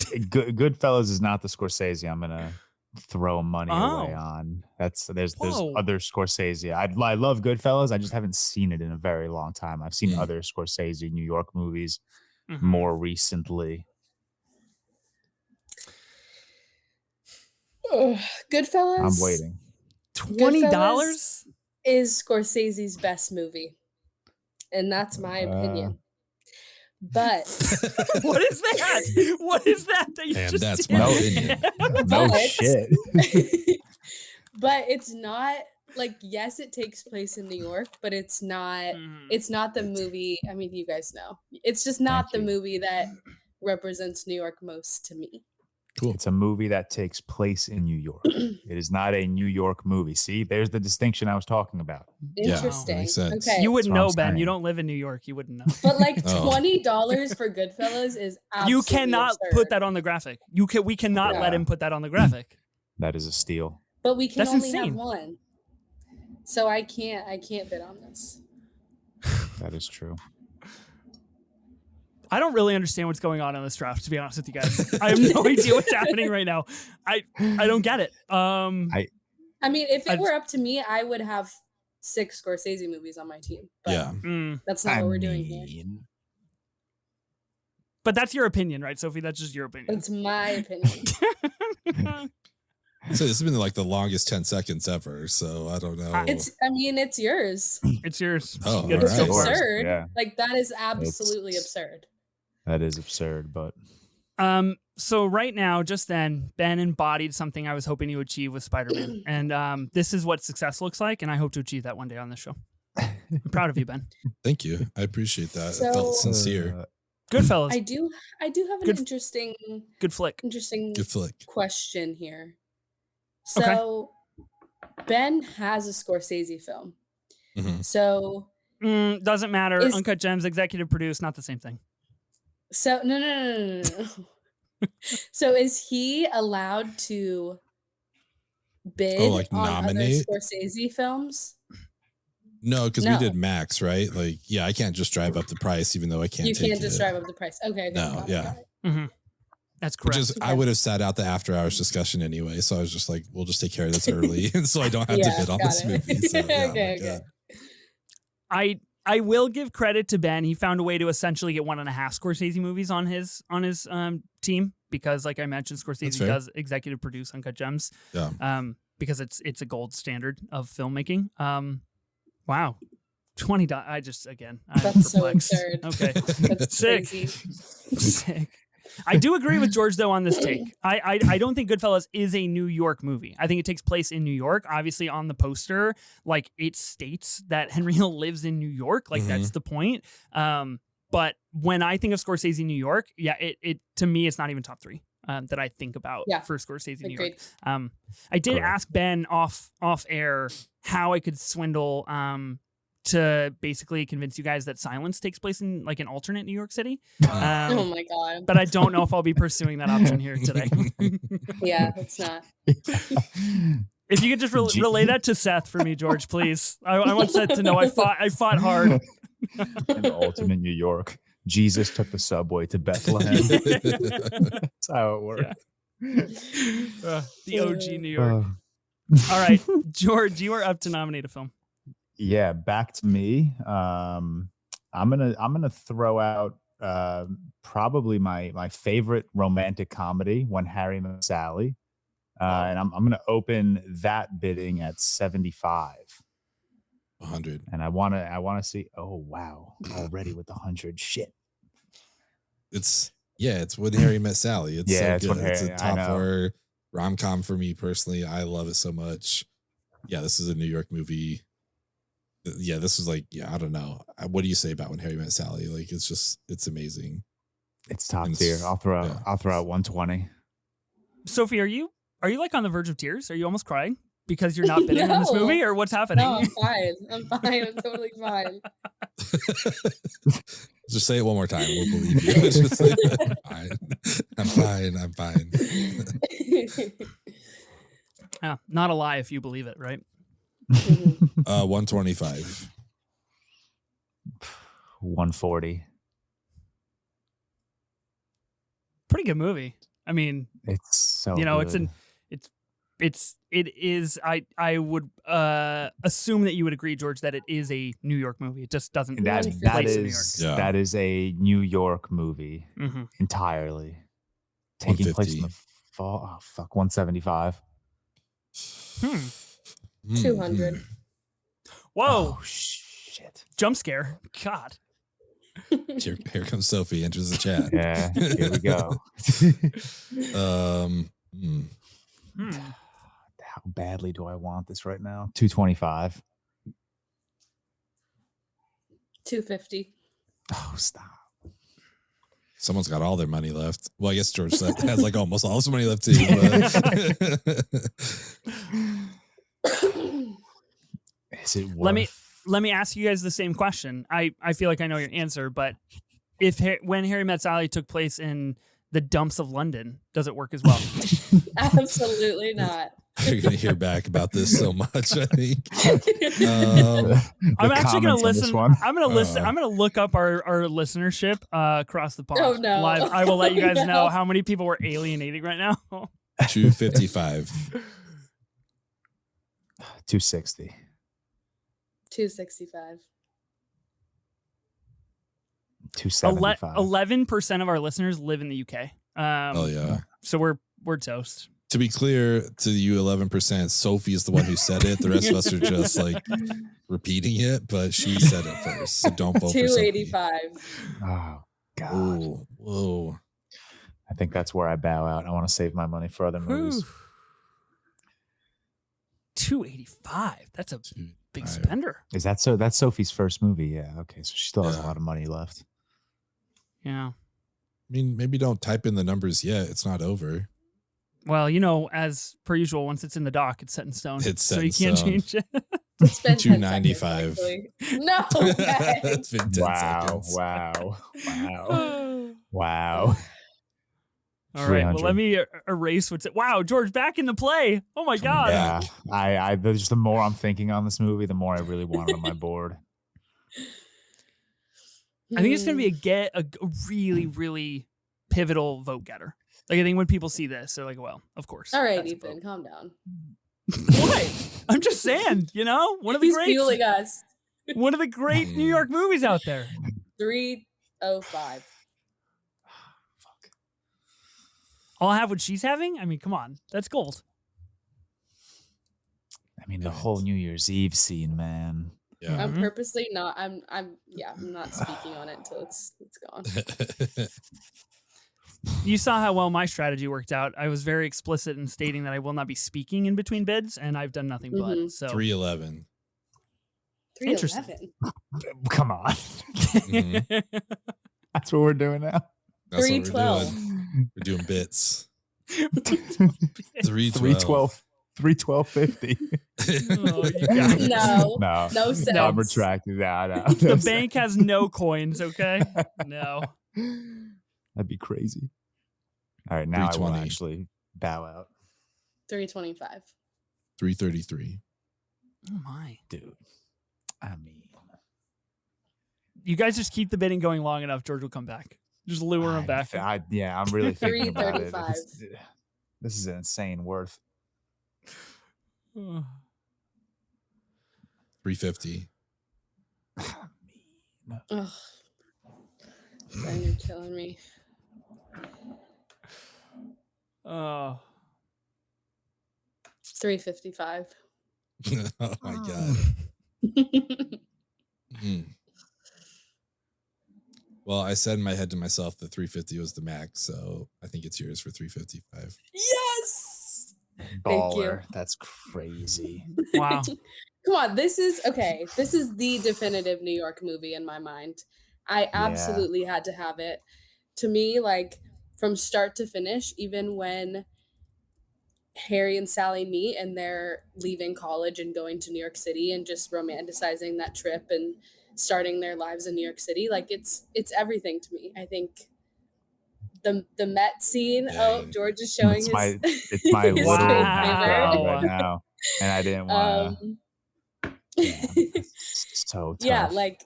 Goodfellas is not the Scorsese I'm gonna throw money away Oh. on. There's Whoa. other Scorsese. I love Goodfellas. I just haven't seen it in a very long time. I've seen other Scorsese New York movies more recently. Goodfellas. I'm waiting. $20 is Scorsese's best movie, and that's my opinion. But what is that? What is that you Damn, just that's did? my opinion. No But- shit. but it's not like, yes, it takes place in New York, but it's not the movie. I mean, you guys know, it's just not the movie that represents New York most to me. Cool. It's a movie that takes place in New York. It is not a New York movie. See, there's the distinction I was talking about. Interesting. that makes sense. Okay. You wouldn't That's what know, I'm Ben. You saying. don't live in New York. You wouldn't know. But like $20 for Goodfellas is absolutely You cannot absurd. put that on the graphic. We cannot let him put that on the graphic. That is a steal. But we can That's only insane. have one. So I can't bid on this. That is true. I don't really understand what's going on in this draft, to be honest with you guys. I have no idea what's happening right now. I don't get it. I mean, if it were up to me, I would have 6 Scorsese movies on my team. But that's not what we're doing here. But that's your opinion, right, Sophie? That's just your opinion. That's my opinion. So this has been like the longest 10 seconds ever. So I don't know. It's yours. It's yours. Oh, Good all It's right. so far. absurd. Yeah. Like, that is absolutely absurd. That is absurd, but So right now, just then, Ben embodied something I was hoping to achieve with Spider-Man. And this is what success looks like, and I hope to achieve that one day on this show. I'm proud of you, Ben. Thank you. I appreciate that. So- it felt sincere. Goodfellas. I do have an Good- interesting Good flick. Good flick. question here. So Ben has a Scorsese film. Mhm. So Doesn't matter. Is- Uncut Gems, executive produced, not the same thing. no. So is he allowed to bid like on nominate? other Scorsese films? No, because No. we did Max, right? Like, yeah, I can't just drive up the price, even though I can't You take can't just it. drive up the price. Okay. No, got it, yeah. got it. Mm-hmm. That's Which correct. is, I would have sat out the after hours discussion anyway. So I was just like, we'll just take care of this early. And so I don't have to bid on got this it. movie. So, yeah, Okay. I will give credit to Ben. He found a way to essentially get 1.5 Scorsese movies on his team because, like I mentioned, That's Scorsese fair. does executive produce Uncut Gems. Yeah. Because it's a gold standard of filmmaking. Wow, $20. I'm That's so perplexed. absurd. Okay, That's Sick. crazy. sick. I do agree with George though on this take. I don't think Goodfellas is a New York movie. I think it takes place in New York. Obviously, on the poster, like it states that Henry Hill lives in New York. Like that's the point. But when I think of Scorsese New York, it to me it's not even top 3 that I think about for Scorsese New York. Agreed. I did Correct. ask Ben off air how I could swindle to basically convince you guys that Silence takes place in like an alternate New York City. Oh my god. But I don't know if I'll be pursuing that option here today. Yeah, it's not. If you could just relay that to Seth for me, George, please. I want Seth to know I fought hard. in the ultimate New York, Jesus took the subway to Bethlehem. That's how it worked. The OG New York. All right, George, you are up to nominate a film. Yeah, back to me. I'm gonna throw out probably my favorite romantic comedy, When Harry Met Sally, and I'm gonna open that bidding at 75. 100. And I wanna see. Oh wow, already with 100. Shit. It's When Harry Met Sally. It's Yeah, so it's good. When It's a Harry- I top know. 4 rom-com for me personally. I love it so much. Yeah, this is a New York movie. Yeah, this was like, I don't know. What do you say about When Harry Met Sally? Like, it's amazing. It's top And tier. s- I'll throw yeah. out 120. Sophie, are you like on the verge of tears? Are you almost crying because you're not bidding on this No. movie, or what's happening? No, I'm fine. I'm totally fine. Just say it one more time. We'll believe you. Just say, I'm fine. I'm fine. Yeah, not a lie if you believe it, right? 125. 140. Pretty good movie. I mean, It's so it's good. it is. I would assume that you would agree, George, that it is a New York movie. It just doesn't That take that place in New is Yeah. that is a New York movie York. Mhm. entirely, taking place in the 150. fall. Oh fuck, 175. Hmm. 200. Whoa! Oh shit. Jump scare. God. Here comes Sophie, enters the chat. Yeah, here we go. Hmm. How badly do I want this right now? 225. 250. Oh, stop. Someone's got all their money left. Well, I guess George has like almost all his money left too. But Is it worth? Let me ask you guys the same question. I feel like I know your answer, but when Harry Met Sally took place in the dumps of London, does it work as well? Absolutely not. you're gonna hear back about this so much, I think. I'm actually gonna comments on this listen. one. I'm gonna listen. I'm gonna look up our listenership across the pond. Oh, no. Live. I will let you guys No. know how many people we're alienating right now. 255. 260. 265. 275. 11% of our listeners live in the UK. Oh yeah. So we're toast. To be clear to you, 11%. Sophie is the one who said it. The rest of us are just like repeating it, but she said it first. So don't vote for Sophie. 285. Oh God. Ooh, whoa. I think that's where I bow out. I want to save my money for other movies. 285. That's a big 285. spender. Is that so? That's Sophie's first movie. Yeah. Okay. So she still has a Yeah. lot of money left. Yeah. I mean, maybe don't type in the numbers yet. It's not over. Well, you know, as per usual, once it's in the dock, it's set in stone. It's set so in you can't stone. change it. It's been 10 295. seconds, actually. No way. It's been 10 Wow. seconds. Wow. Wow. All Wow. right. Well, 300. let me erase what's it. Wow, George, back in the play. Oh my God. Yeah. I just the more I'm thinking on this movie, the more I really want it on my board. I think it's going to be a really, really pivotal vote getter. Like, I think when people see this, they're like, well, of course. All right, that's a Ethan, vote. calm down. What? I'm just saying, you know, one of the He's great, fueling us. one of the great New York movies out there. 305. I'll have what she's having. I mean, come on, that's gold. I mean, the whole New Year's Eve scene, man. Yeah. I'm purposely not. I'm not speaking on it until it's gone. You saw how well my strategy worked out. I was very explicit in stating that I will not be speaking in between bids, and I've done nothing but. So 311. 311. Come on. That's what we're doing now. That's what we're 312. doing. We're doing bits. 312. 312.50. Oh, you guys. No sense. I'm retracting that. The bank has no coins. Okay, no. That'd be crazy. All right, now I will 320. actually bow out, 325. 333. Oh my, dude. I mean, you guys just keep the bidding going long enough. George will come back. Just lure him back. I'm really thinking about it. 335. This is an insane worth. 350. Ugh. Ben, you're killing me. Oh, 355. Oh my God. Well, I said in my head to myself that 350 was the max, so I think it's yours for 355. Yes. Baller. That's crazy. wow. Come on, this is okay. This is the definitive New York movie in my mind. I absolutely had to have it. To me, like from start to finish, even when Harry and Sally meet and they're leaving college and going to New York City and just romanticizing that trip and starting their lives in New York City, like it's everything to me. I think the Met scene. Dang. Oh, George is showing It's my his literal his background favorite. right now, and I didn't want to. So tough. yeah, like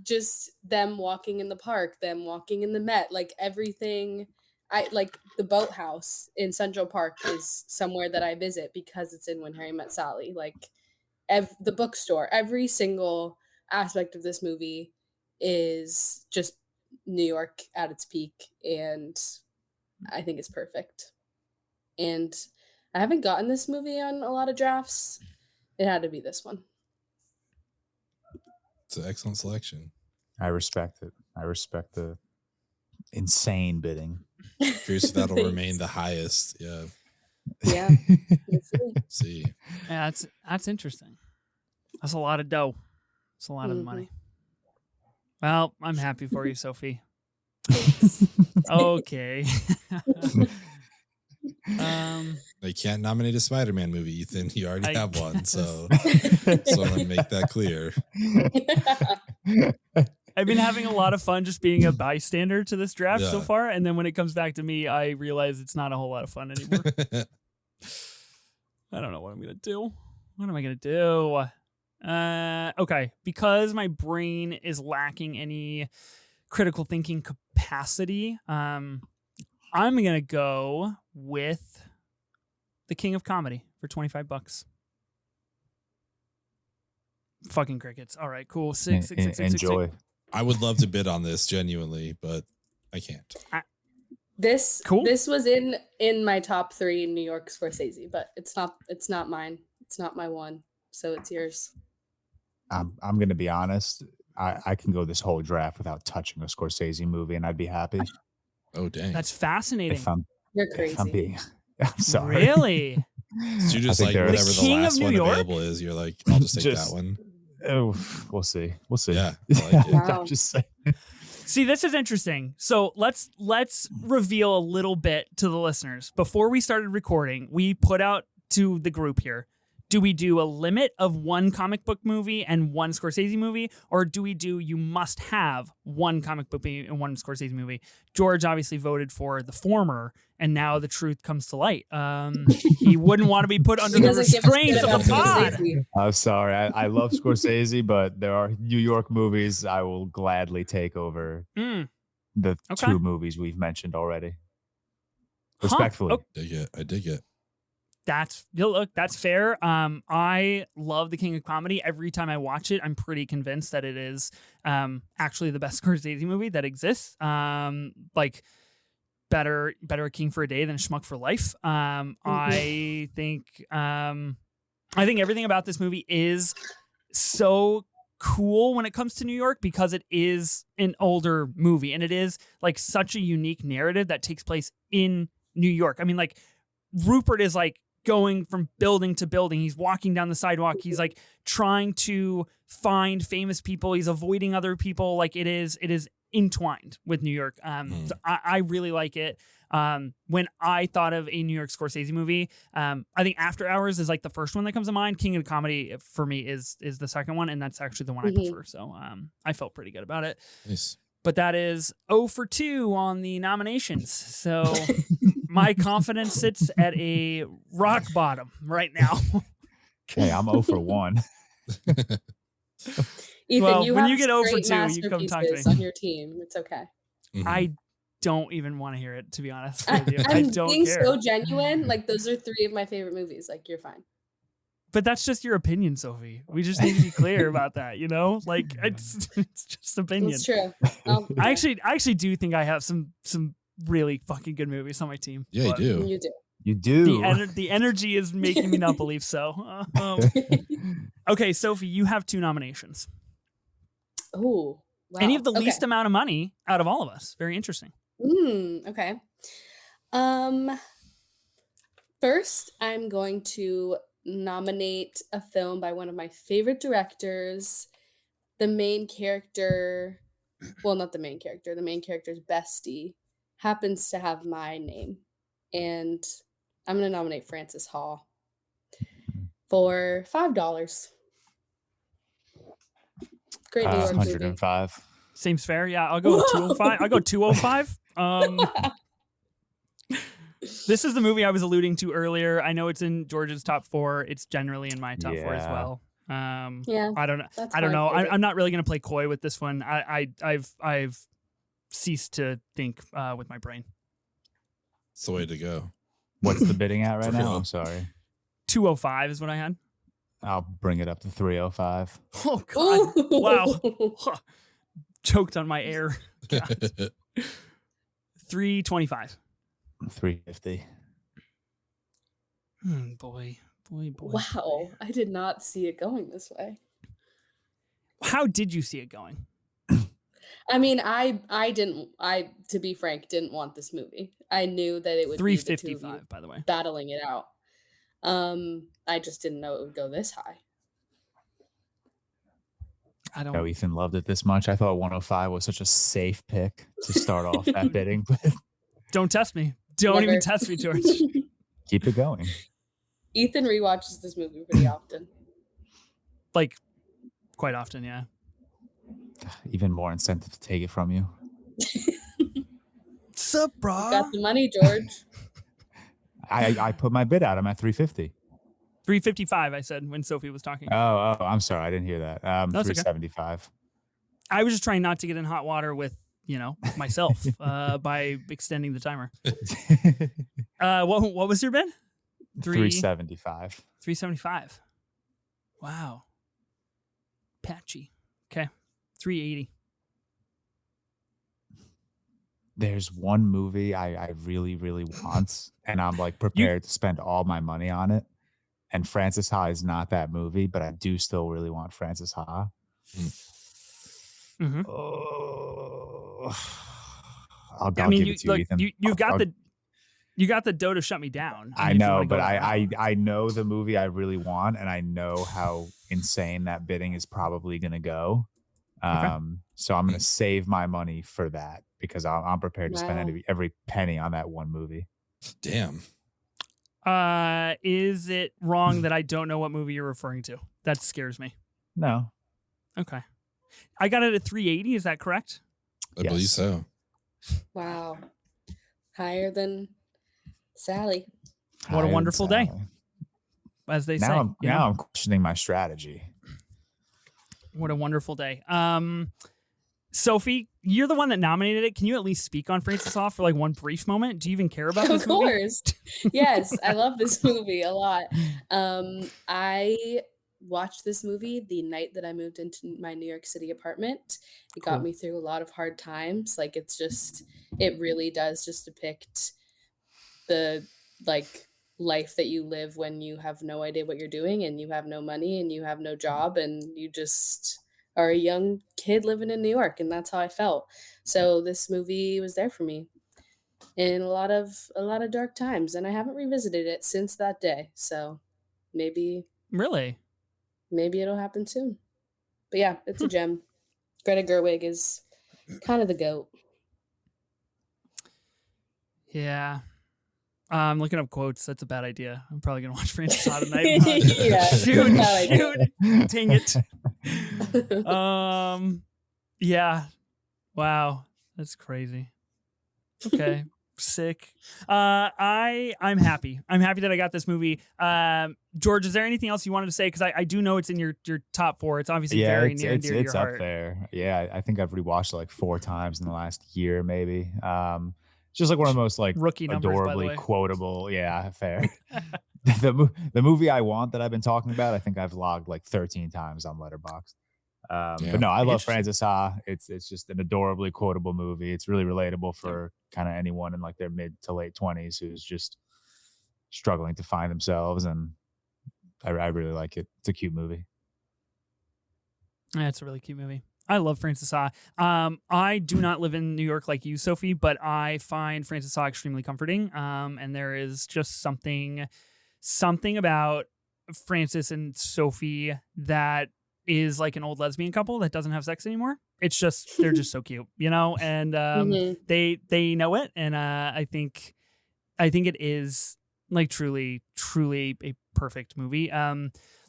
just them walking in the park, them walking in the Met, like everything. I like the boathouse in Central Park is somewhere that I visit because it's in When Harry Met Sally. Like the bookstore, every single aspect of this movie is just New York at its peak, and I think it's perfect. And I haven't gotten this movie on a lot of drafts. It had to be this one. It's an excellent selection. I respect it. I respect the insane bidding. Curious if that'll remain the highest. Yeah. Yeah. See. Yeah, that's interesting. That's a lot of dough. It's a lot of money. Well, I'm happy for you, Sophie. Okay. You can't nominate a Spider-Man movie, Ethan. You already have one, so I want to make that clear. I've been having a lot of fun just being a bystander to this draft so far, and then when it comes back to me, I realize it's not a whole lot of fun anymore. I don't know what I'm gonna do. What am I gonna do? Okay, because my brain is lacking any critical thinking capacity, I'm gonna go with The King of Comedy for $25. Fucking crickets. All right, cool. Six. Enjoy. I would love to bid on this genuinely, but I can't. This was in my top 3 New York Scorsese, but it's not mine. It's not my one, so it's yours. I'm gonna be honest. I can go this whole draft without touching a Scorsese movie, and I'd be happy. Oh dang, that's fascinating. You're crazy. I'm sorry. Really? So you just like whatever the last one available is. You're like, I'll just take that one. Oh, we'll see. Yeah, I like it. Wow. I'm just saying. See, this is interesting. So let's reveal a little bit to the listeners. Before we started recording, we put out to the group here, do we do a limit of one comic book movie and one Scorsese movie, or do we do you must have one comic book movie and one Scorsese movie? George obviously voted for the former, and now the truth comes to light. He wouldn't want to be put under the restraints of the pod. I'm sorry. I love Scorsese, but there are New York movies I will gladly take over the 2 movies we've mentioned already. Respectfully. I dig it. That's fair. I love The King of Comedy. Every time I watch it, I'm pretty convinced that it is actually the best Scorsese movie that exists. Like better a King for a Day than a Schmuck for Life. I think everything about this movie is so cool when it comes to New York because it is an older movie and it is like such a unique narrative that takes place in New York. I mean, like Rupert is like going from building to building. He's walking down the sidewalk. He's like trying to find famous people. He's avoiding other people. Like it is entwined with New York. So I really like it. When I thought of a New York Scorsese movie, I think After Hours is like the first one that comes to mind. King of Comedy for me is the second one, and that's actually the one I prefer. So I felt pretty good about it. Nice. But that is 0 for 2 on the nominations. So my confidence sits at a rock bottom right now. Hey, I'm 0 for 1. Ethan, well, you when have you get 0 for 2, you come talk to me. on your team. It's okay. Mm-hmm. I don't even want to hear it, to be honest with you. I'm I don't being care. so genuine. Like those are 3 of my favorite movies. Like you're fine. But that's just your opinion, Sophie. We just need to be clear about that, you know? Like it's just opinion. It's true. I actually do think I have some really fucking good movies on my team. Yeah, you do. You do. You do. The energy is making me not believe so. Okay, Sophie, you have 2 nominations. Oh, wow. Any of the least amount of money out of all of us. Very interesting. Okay. First, I'm going to nominate a film by one of my favorite directors. The main character, well, not the main character, the main character's bestie happens to have my name. And I'm going to nominate Francis Ha for $5. Great New York movie. 105. Seems fair. Yeah, I'll go 205. I'll go 205. This is the movie I was alluding to earlier. I know it's in George's top 4. It's generally in my top 4 as well. Yeah, I don't know. I'm not really gonna play coy with this one. I've ceased to think with my brain. It's the way to go. What's the bidding at right now? I'm sorry. 205 is what I had. I'll bring it up to 305. Oh God! Wow. Huh. Choked on my air. 325. 350. Boy. Wow, I did not see it going this way. How did you see it going? I mean, I to be frank, didn't want this movie. I knew that it would be the two of you 355, by the way. battling it out. I just didn't know it would go this high. I don't know Ethan loved it this much. I thought 105 was such a safe pick to start off that bidding with. Don't test me. Don't even test me, George. Keep it going. Ethan rewatches this movie pretty often. Like, quite often, yeah. Even more incentive to take it from you. Sup, bro? Got the money, George. I put my bid out. I'm at 350. 355, I said when Sophie was talking. Oh, I'm sorry. I didn't hear that. 375. Okay. I was just trying not to get in hot water with, myself by extending the timer. What was your bid? 375. 375. Wow. Patchy. Okay. 380. There's one movie I really, really want, and I'm like prepared to spend all my money on it. And Frances Ha is not that movie, but I do still really want Frances Ha. Mm-hmm. I'll give it to you, Ethan. You got the dough to shut me down. I know, but I know the movie I really want, and I know how insane that bidding is probably going to go. Okay. So I'm going to save my money for that because I'm prepared to spend every penny on that one movie. Damn. Is it wrong that I don't know what movie you're referring to? That scares me. No. Okay. I got it at 380. Is that correct? I believe so. Wow. Higher than Sally. What a wonderful day. As they say. Now I'm questioning my strategy. What a wonderful day. Sophie, you're the one that nominated it. Can you at least speak on Frances Ha for like one brief moment? Do you even care about this movie? Of course. Yes, I love this movie a lot. I watched this movie the night that I moved into my New York City apartment. It got me through a lot of hard times. Like it really does just depict the life that you live when you have no idea what you're doing and you have no money and you have no job and you just are a young kid living in New York, and that's how I felt. So this movie was there for me in a lot of dark times, and I haven't revisited it since that day. So maybe it'll happen soon. But yeah, it's a gem. Greta Gerwig is kind of the GOAT. Yeah. I'm looking up quotes. That's a bad idea. I'm probably gonna watch Frances Ha tonight. Yeah, shoot. Dang it. Yeah. Wow. That's crazy. Okay. Sick. I'm happy. I'm happy that I got this movie. George, is there anything else you wanted to say? Because I do know it's in your top 4. It's obviously very near and dear to your heart. It's up there. Yeah, I think I've rewatched it like 4 times in the last year, maybe. Just like one of the most like rookie numbers, adorably quotable. Yeah, fair. The movie I want that I've been talking about, I think I've logged like 13 times on Letterboxd. But no, I love Frances Ha. It's just an adorably quotable movie. It's really relatable for kind of anyone in like their mid to late 20s who's just struggling to find themselves, and I really like it. It's a cute movie. Yeah, it's a really cute movie. I love Frances Ha. I do not live in New York like you, Sophie, but I find Frances Ha extremely comforting. And there is just something about Frances and Sophie that is like an old lesbian couple that doesn't have sex anymore. It's just they're just so cute, and they know it, and I think it is like truly a perfect movie.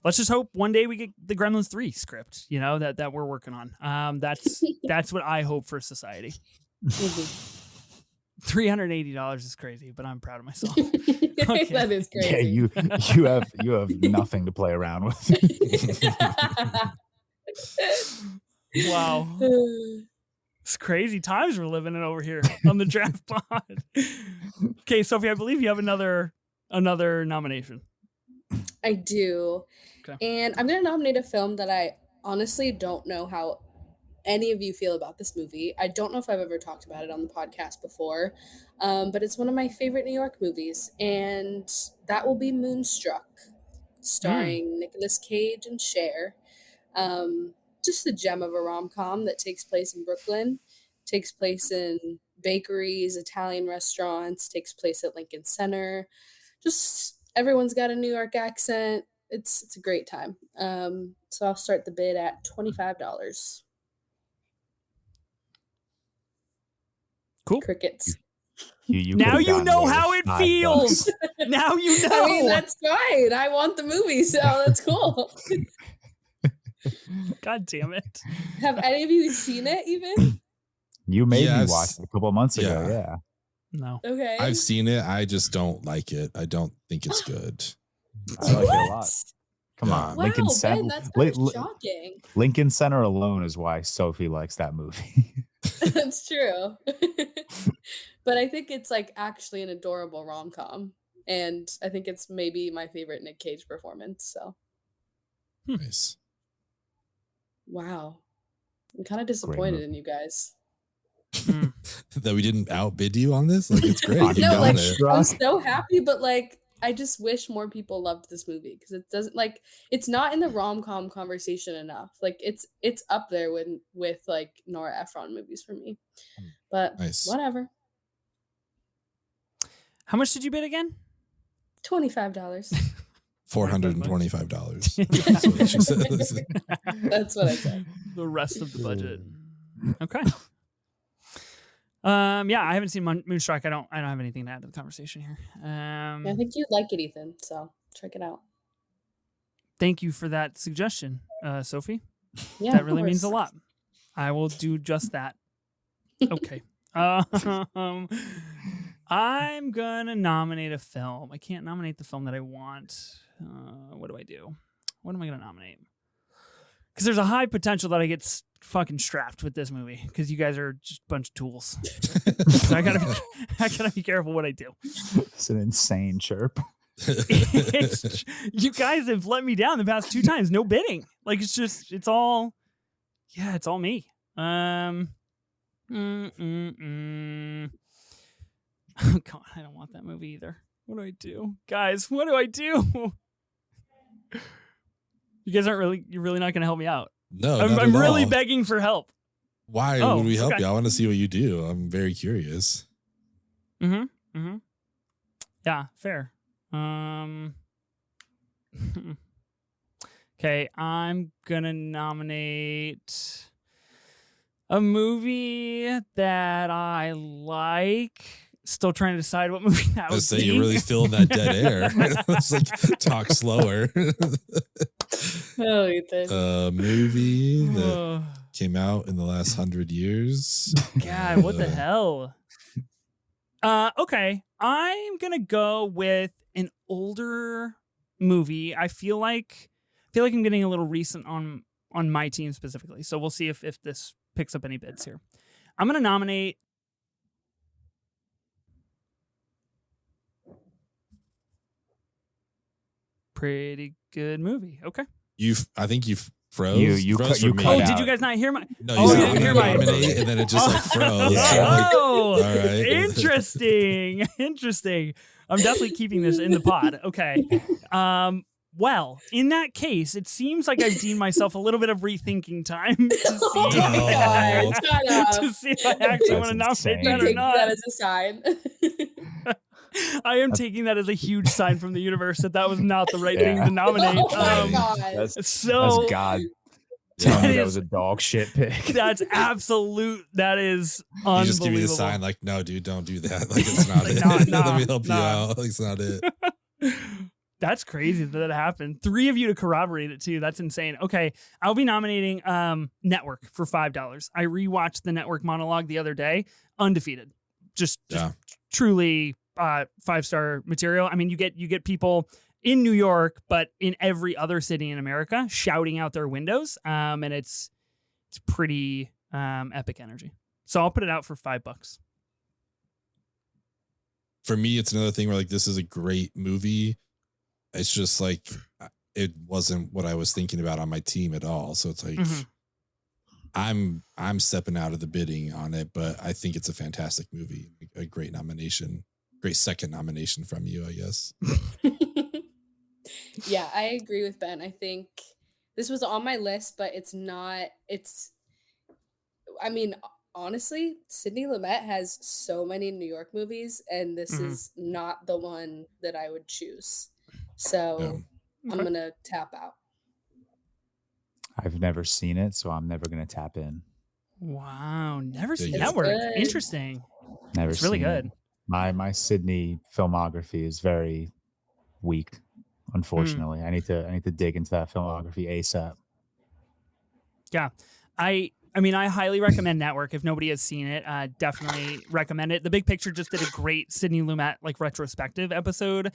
Let's just hope one day we get the Gremlins 3 script, that we're working on. That's what I hope for society. $380 is crazy, but I'm proud of myself. Okay. That is crazy. Yeah, you have nothing to play around with. Wow. It's crazy times we're living in over here on the Draft Pod. Okay, Sophie, I believe you have another nomination. I do. Okay. And I'm going to nominate a film that I honestly don't know how any of you feel about this movie. I don't know if I've ever talked about it on the podcast before, but it's one of my favorite New York movies, and that will be Moonstruck, starring Nicolas Cage and Cher. Just a gem of a rom-com that takes place in Brooklyn, takes place in bakeries, Italian restaurants, takes place at Lincoln Center. Just everyone's got a New York accent. It's a great time. So I'll start the bid at $25. Cool. Crickets. You Now could've you gone know more how with it $5. feels. Now you know. I mean, that's fine. I want the movie, so that's cool. God damn it. Have any of you seen it even? You made me Yes. watch it a couple of months ago. Yeah. Yeah. No. Okay. I've seen it. I just don't like it. I don't think it's good. I like it a lot. Come Yeah. on. Wow, Lincoln Ben, Center. that's kind of shocking. Lincoln Center alone is why Sophie likes that movie. That's true. But I think it's like actually an adorable rom-com. And I think it's maybe my favorite Nick Cage performance. So Nice. wow. I'm kind of disappointed in you guys. That we didn't outbid you on this? Like, it's great. You No, got like it. I'm so happy, but like I just wish more people loved this movie because it doesn't like it's not in the rom-com conversation enough. Like it's up there with like Nora Ephron movies for me. But Nice. whatever. How much did you bid again? $25. $425. That's what she says. That's what I said. The rest of the budget. Okay. Yeah, I haven't seen Moonstruck. I don't have anything to add to the conversation here. I think you'd like it, Ethan. So check it out. Thank you for that suggestion, Sophie. Yeah, that of really means a course. lot. I will do just that. Okay. I'm gonna nominate a film. I can't nominate the film that I want. What do I do? What am I gonna nominate? Because there's a high potential that I get fucking strapped with this movie because you guys are just a bunch of tools. So I gotta be careful what I do. It's an insane chirp. You guys have let me down the past 2 times. No bidding. Like it's all me. Oh God, I don't want that movie either. What do I do, guys? What do I do? You guys you're really not going to help me out. No, I'm really all. begging for help. Why Oh, would we help okay. you? I want to see what you do. I'm very curious. Yeah, fair. Okay, I'm gonna nominate a movie that I like. Still trying to decide what movie that would I say be. you're really filling that dead air. It's like talk slower. Oh, Ethan. A movie that came out in the last 100 years. God, what the hell? Okay, I'm gonna go with an older movie. I feel like I'm getting a little recent on my team specifically. So we'll see if this picks up any bids here. I'm gonna nominate. Pretty good movie. Okay. I think you froze. You froze cut- for me. Oh, out. did you guys not hear my? No, Oh, you you didn't hear my. nominate, and then it just like froze. Yeah. So I'm like, Oh, all right. interesting. Interesting. I'm definitely keeping this in the pod. Okay. Well, in that case, it seems like I've deemed myself a little bit of rethinking time to see, Oh my God, shut up. to see if I actually want to That's nominate insane. that or Take not. that as a sign. I am taking that as a huge sign from the universe that was not the right thing to nominate. Oh my God. That's So God. Tell me that that was a dog shit pick. that's absolute. That is You unbelievable. just give me the sign like, no, dude, don't do that. Like, it's not Like, it. nah, Let me help nah. you out. Like, it's not it. That's crazy that happened. 3 of you to corroborate it too. That's insane. Okay, I'll be nominating Network for $5. I rewatched the Network monologue the other day. Undefeated. Just truly 5-star material. I mean, you get people in New York, but in every other city in America shouting out their windows. And it's pretty epic energy. So I'll put it out for $5. For me, it's another thing where like this is a great movie. It's just like it wasn't what I was thinking about on my team at all. So it's like I'm stepping out of the bidding on it, but I think it's a fantastic movie. A great nomination. Great second nomination from you, I guess. Yeah, I agree with Ben. I think this was on my list, but I mean, honestly, Sidney Lumet has so many New York movies, and this is not the one that I would choose. So I'm going to tap out. I've never seen it, so I'm never going to tap in. Wow. Never seen It's Network. good. Interesting. Never It's really seen good. it. My Sydney filmography is very weak, unfortunately. I need to dig into that filmography ASAP. Yeah. I mean, I highly recommend Network. If nobody has seen it, definitely recommend it. The Big Picture just did a great Sidney Lumet like retrospective episode.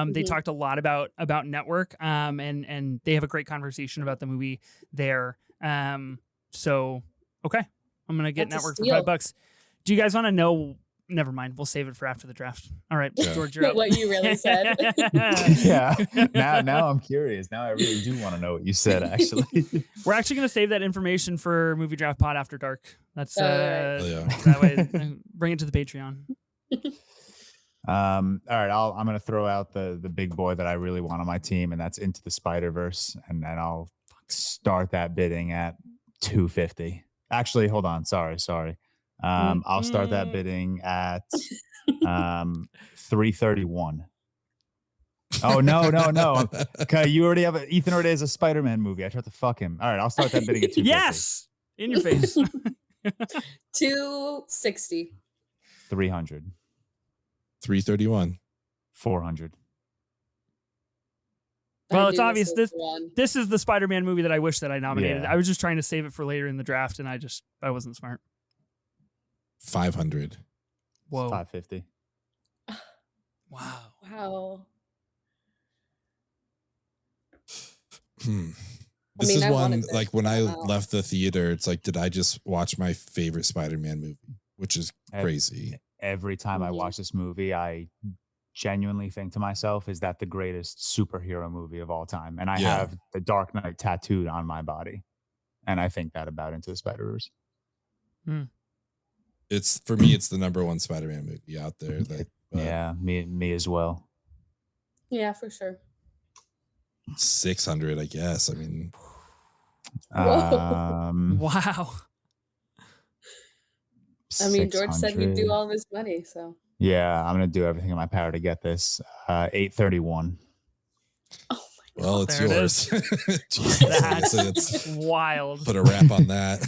They talked a lot about Network, and they have a great conversation about the movie there. So okay, I'm gonna get That's a Network for steal. $5. Do you guys want to know? Never mind. We'll save it for after the draft. All right, George, you're up. What you really said. Yeah. Now I'm curious. Now I really do want to know what you said, actually. We're actually going to save that information for Movie Draft Pod After Dark. That's right. that way. Bring it to the Patreon. All right, I'm going to throw out the big boy that I really want on my team, and that's Into the Spider-Verse, and then I'll start that bidding at $250. Actually, hold on. Sorry. I'll start that bidding at $331. Oh no. Okay, you already have Ethan already has a Spider-Man movie. I tried to fuck him. All right, I'll start that bidding at $250. Yes, in your face. $260. $300. $331. $400. Well, I it's knew obvious was the one. this is the Spider-Man movie that I wish that I nominated. Yeah. I was just trying to save it for later in the draft, and I wasn't smart. $500. Whoa! $550. Wow. This is I one wanted this. like when I Wow. left the theater, it's like, did I just watch my favorite Spider-Man movie? Which is crazy. Every time I watch this movie, I genuinely think to myself, is that the greatest superhero movie of all time? And I have the Dark Knight tattooed on my body. And I think that about Into the Spider-Verse. It's for me, it's the number one Spider-Man movie out there. Yeah, me as well. Yeah, for sure. 600, I guess. I mean, Wow. I mean, George said he'd do all of his money, so. Yeah, I'm gonna do everything in my power to get this. $831. Oh my well, God. it's There it yours. Jesus, That's wild. put a wrap on that.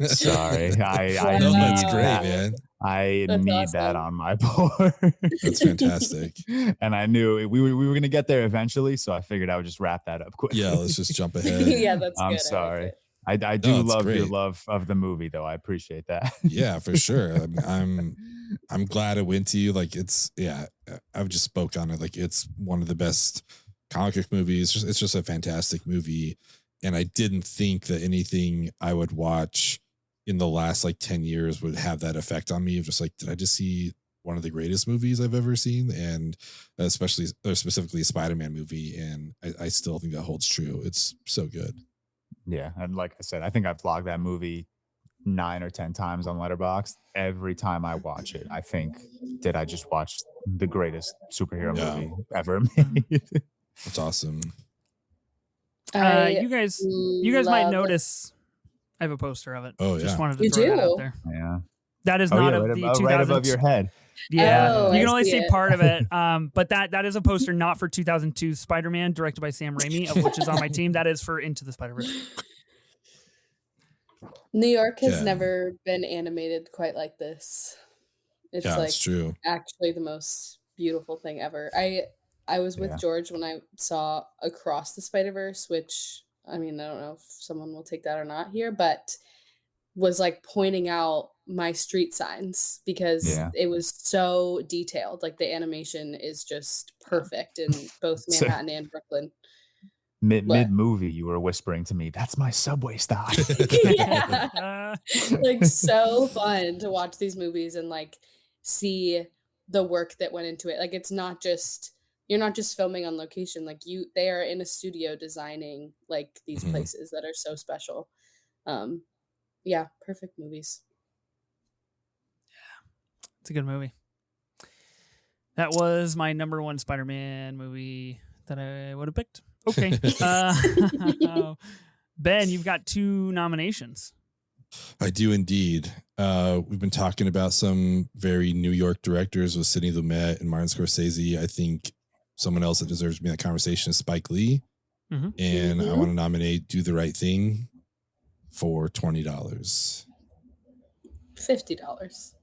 Sorry, I No, need that's great, that. man. I That's need awesome. that on my board. That's fantastic. And I knew we were gonna get there eventually, so I figured I would just wrap that up quick. Yeah, let's just jump ahead. Yeah, that's I'm good. sorry. I like it. I do No, it's love your great. love of the movie, though. I appreciate that. Yeah, for sure. I'm glad it went to you. Like I've just spoke on it. Like it's one of the best comic book movies. It's just a fantastic movie. And I didn't think that anything I would watch in the last like 10 years would have that effect on me of just like, did I just see one of the greatest movies I've ever seen? And specifically a Spider-Man movie. And I still think that holds true. It's so good. Yeah, and like I said, I think I've vlogged that movie 9 or 10 times on Letterboxd. Every time I watch it, I think, did I just watch the greatest superhero movie ever made? That's awesome. You guys might notice I have a poster of it. Oh, yeah. Just wanted to You throw that do? out there. Yeah. That is not of the 2000s. Right above your head. Yeah, Oh, you can I only see see it. part of it. But that is a poster not for 2002 Spider-Man, directed by Sam Raimi, of which is on my team. That is for Into the Spider-Verse. New York has Yeah. never been animated quite like this. It's Yeah, like it's true. actually the most beautiful thing ever. I was with Yeah. George when I saw Across the Spider-Verse, which I mean, I don't know if someone will take that or not here, but was like pointing out my street signs because Yeah. it was so detailed. Like the animation is just perfect in both So- Manhattan and Brooklyn. Mid movie, you were whispering to me, "That's my subway stop." Yeah. Like so fun to watch these movies and like see the work that went into it. Like it's not just you're not just filming on location. Like they are in a studio designing like these Mhm. places that are so special. Yeah, perfect movies. It's a good movie. That was my number one Spider-Man movie that I would have picked. Okay. Ben, you've got 2 nominations. I do indeed. We've been talking about some very New York directors with Sidney Lumet and Martin Scorsese. I think someone else that deserves to be in that conversation is Spike Lee. Mhm. And I want to nominate Do the Right Thing for $20. $50.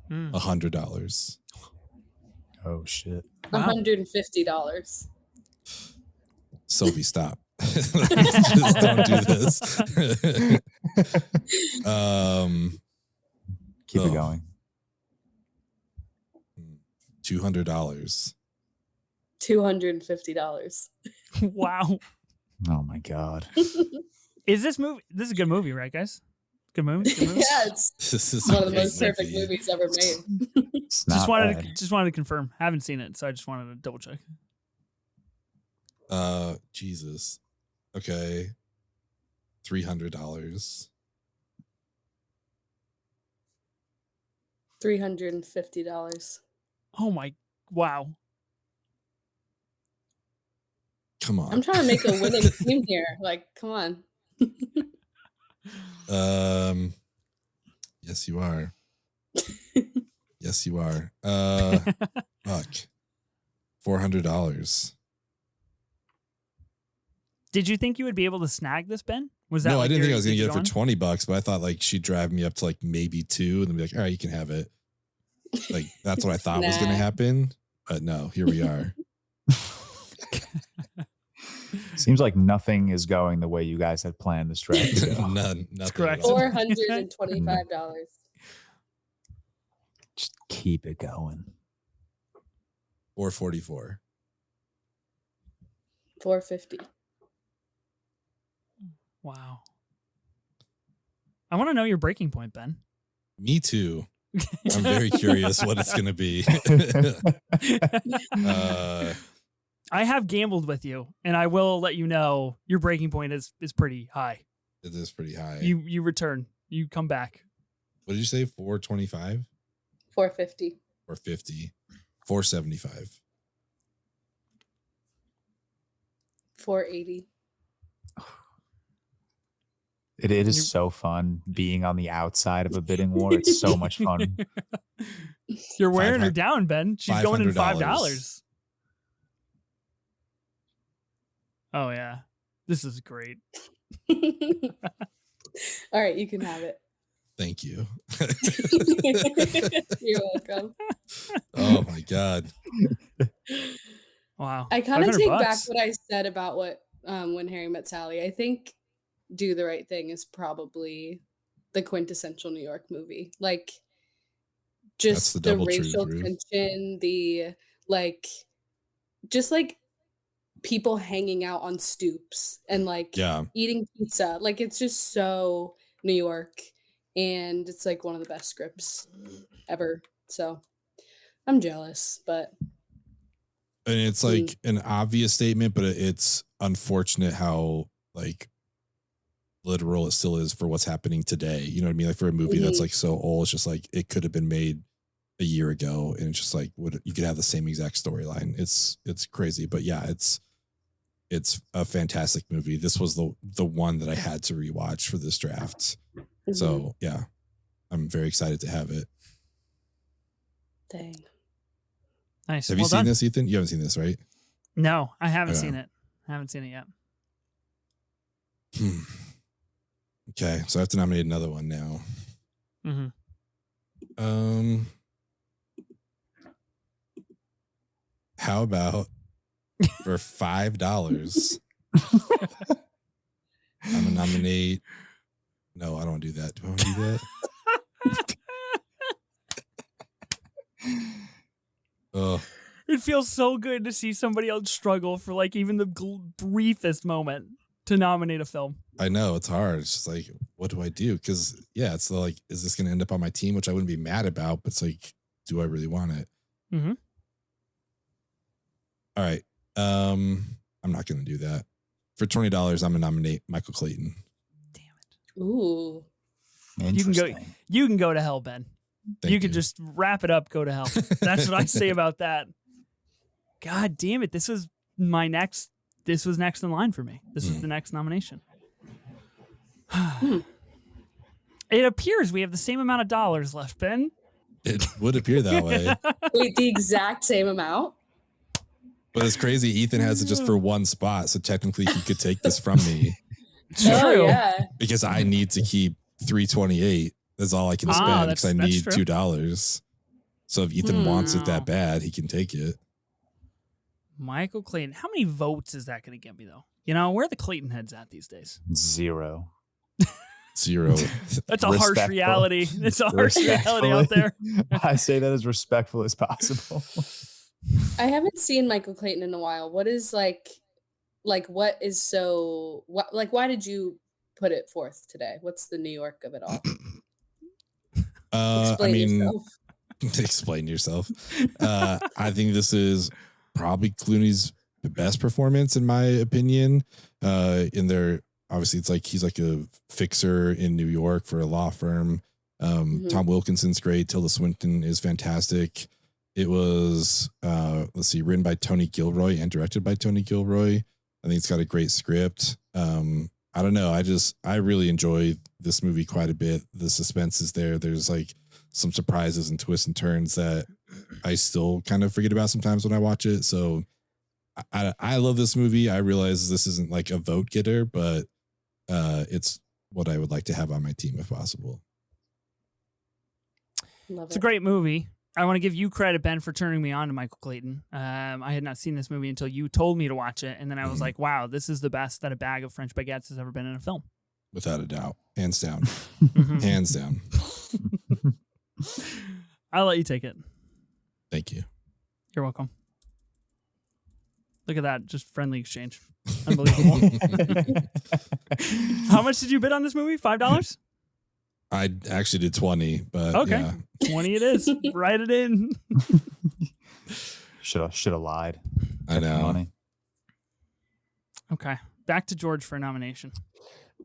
$100. Oh shit! Wow. $150. Sophie, stop. Just don't do this. Keep it going. $200. $250. Wow. Oh my god! Is this movie? This is a good movie, right, guys? Good movie. Good movie? Yeah, it's This is one of the great most perfect movie. movies ever made. It's Just not wanted bad. to confirm. Haven't seen it, so I just wanted to double check. Jesus. Okay. $300. $350. Oh my! Wow. Come on. I'm trying to make a winning team here. Like, come on. Yes, you are. Yes, you are. Fuck. $400. Did you think you would be able to snag this, Ben? Was that No, like I didn't think I was your- gonna did get it you for go on? $20, but I thought like she'd drive me up to like maybe 2 and then be like, all right, you can have it. Like that's what I thought was gonna Nah. happen. But no, here we are. Seems like nothing is going the way you guys had planned this draft to go. Nothing correct. at all. $425. Just keep it going. Or 44. $450. Wow. I want to know your breaking point, Ben. Me too. I'm very curious what it's gonna be. I have gambled with you, and I will let you know your breaking point is pretty high. It is pretty high. You return. You come back. What did you say? 425 $450. or 50? 475. $480. It is so fun being on the outside of a bidding war. It's so much fun. You're wearing her 500 down, Ben. She's going in $5. $500. Oh yeah, this is great. All right, you can have it. Thank you. You're welcome. Oh my God. Wow. I kind of 500 take back bucks. what I said about what When Harry Met Sally. I think Do the Right Thing is probably the quintessential New York movie. Like just the the double truth, racial Ruth. tension, the like just like people hanging out on stoops and like Yeah. eating pizza. Like it's just so New York, and it's like one of the best scripts ever. So I'm jealous, but And it's like an obvious statement, but it's unfortunate how like literal it still is for what's happening today. You know what I mean? Like for a movie that's like so old, it's just like it could have been made a year ago, and it's just like you could have the same exact storyline. It's crazy, but yeah, it's a fantastic movie. This was the one that I had to rewatch for this draft. So yeah, I'm very excited to have it. Dang. Nice. Have you Well seen done. this, Ethan? You haven't seen this, right? No, I haven't Yeah. seen it. I haven't seen it yet. Okay, so I have to nominate another one now. Mm-hmm. How about for $5? I'm gonna nominate. No, I don't do that. Do I want to do that? Oh, would feel so good to see somebody else struggle for like even the briefest moment to nominate a film. I know it's hard. It's just like, what do I do? Because it's like, is this going to end up on my team, which I wouldn't be mad about, but it's like, do I really want it? Mm-hmm. All right. I'm not going to do that. For $20, I'm going to nominate Michael Clayton. Damn it. Ooh. You can go to hell, Ben. You can just wrap it up, go to hell. That's what I say about that. God damn it. This was next in line for me. This was the next nomination. It appears we have the same amount of dollars left, Ben. It would appear that way. Wait, the exact same amount? But it's crazy. Ethan has it just for one spot. So technically he could take this from me. Oh, yeah. Because I need to keep $3.28. That's all I can spend because I need true. $2. So if Ethan wants it that bad, he can take it. Michael Clayton. How many votes is that going to get me, though? You know, where are the Clayton heads at these days? 0. That's a harsh reality. It's a harsh reality out there. I say that as respectful as possible. I haven't seen Michael Clayton in a while. What is why did you put it forth today? What's the New York of it all? Explain yourself. I think this is probably Clooney's best performance, in my opinion. Obviously, it's like he's like a fixer in New York for a law firm. Tom Wilkinson's great. Tilda Swinton is fantastic. It was, written by Tony Gilroy and directed by Tony Gilroy. I think it's got a great script. I don't know. I really enjoy this movie quite a bit. The suspense is there. There's like some surprises and twists and turns that I still kind of forget about sometimes when I watch it. So I love this movie. I realize this isn't like a vote getter, but it's what I would like to have on my team if possible. Love it's a great movie. I want to give you credit, Ben, for turning me on to Michael Clayton. I had not seen this movie until you told me to watch it, and then I was like, wow, this is the best that a bag of French baguettes has ever been in a film. Without a doubt. Hands down. Hands down. I'll let you take it. Thank you. You're welcome. Look at that. Just friendly exchange. Unbelievable. How much did you bid on this movie? $5? I actually did 20, but okay. Yeah. 20 it is. Write it in. Should have lied. I know. Money. Okay. Back to George for a nomination.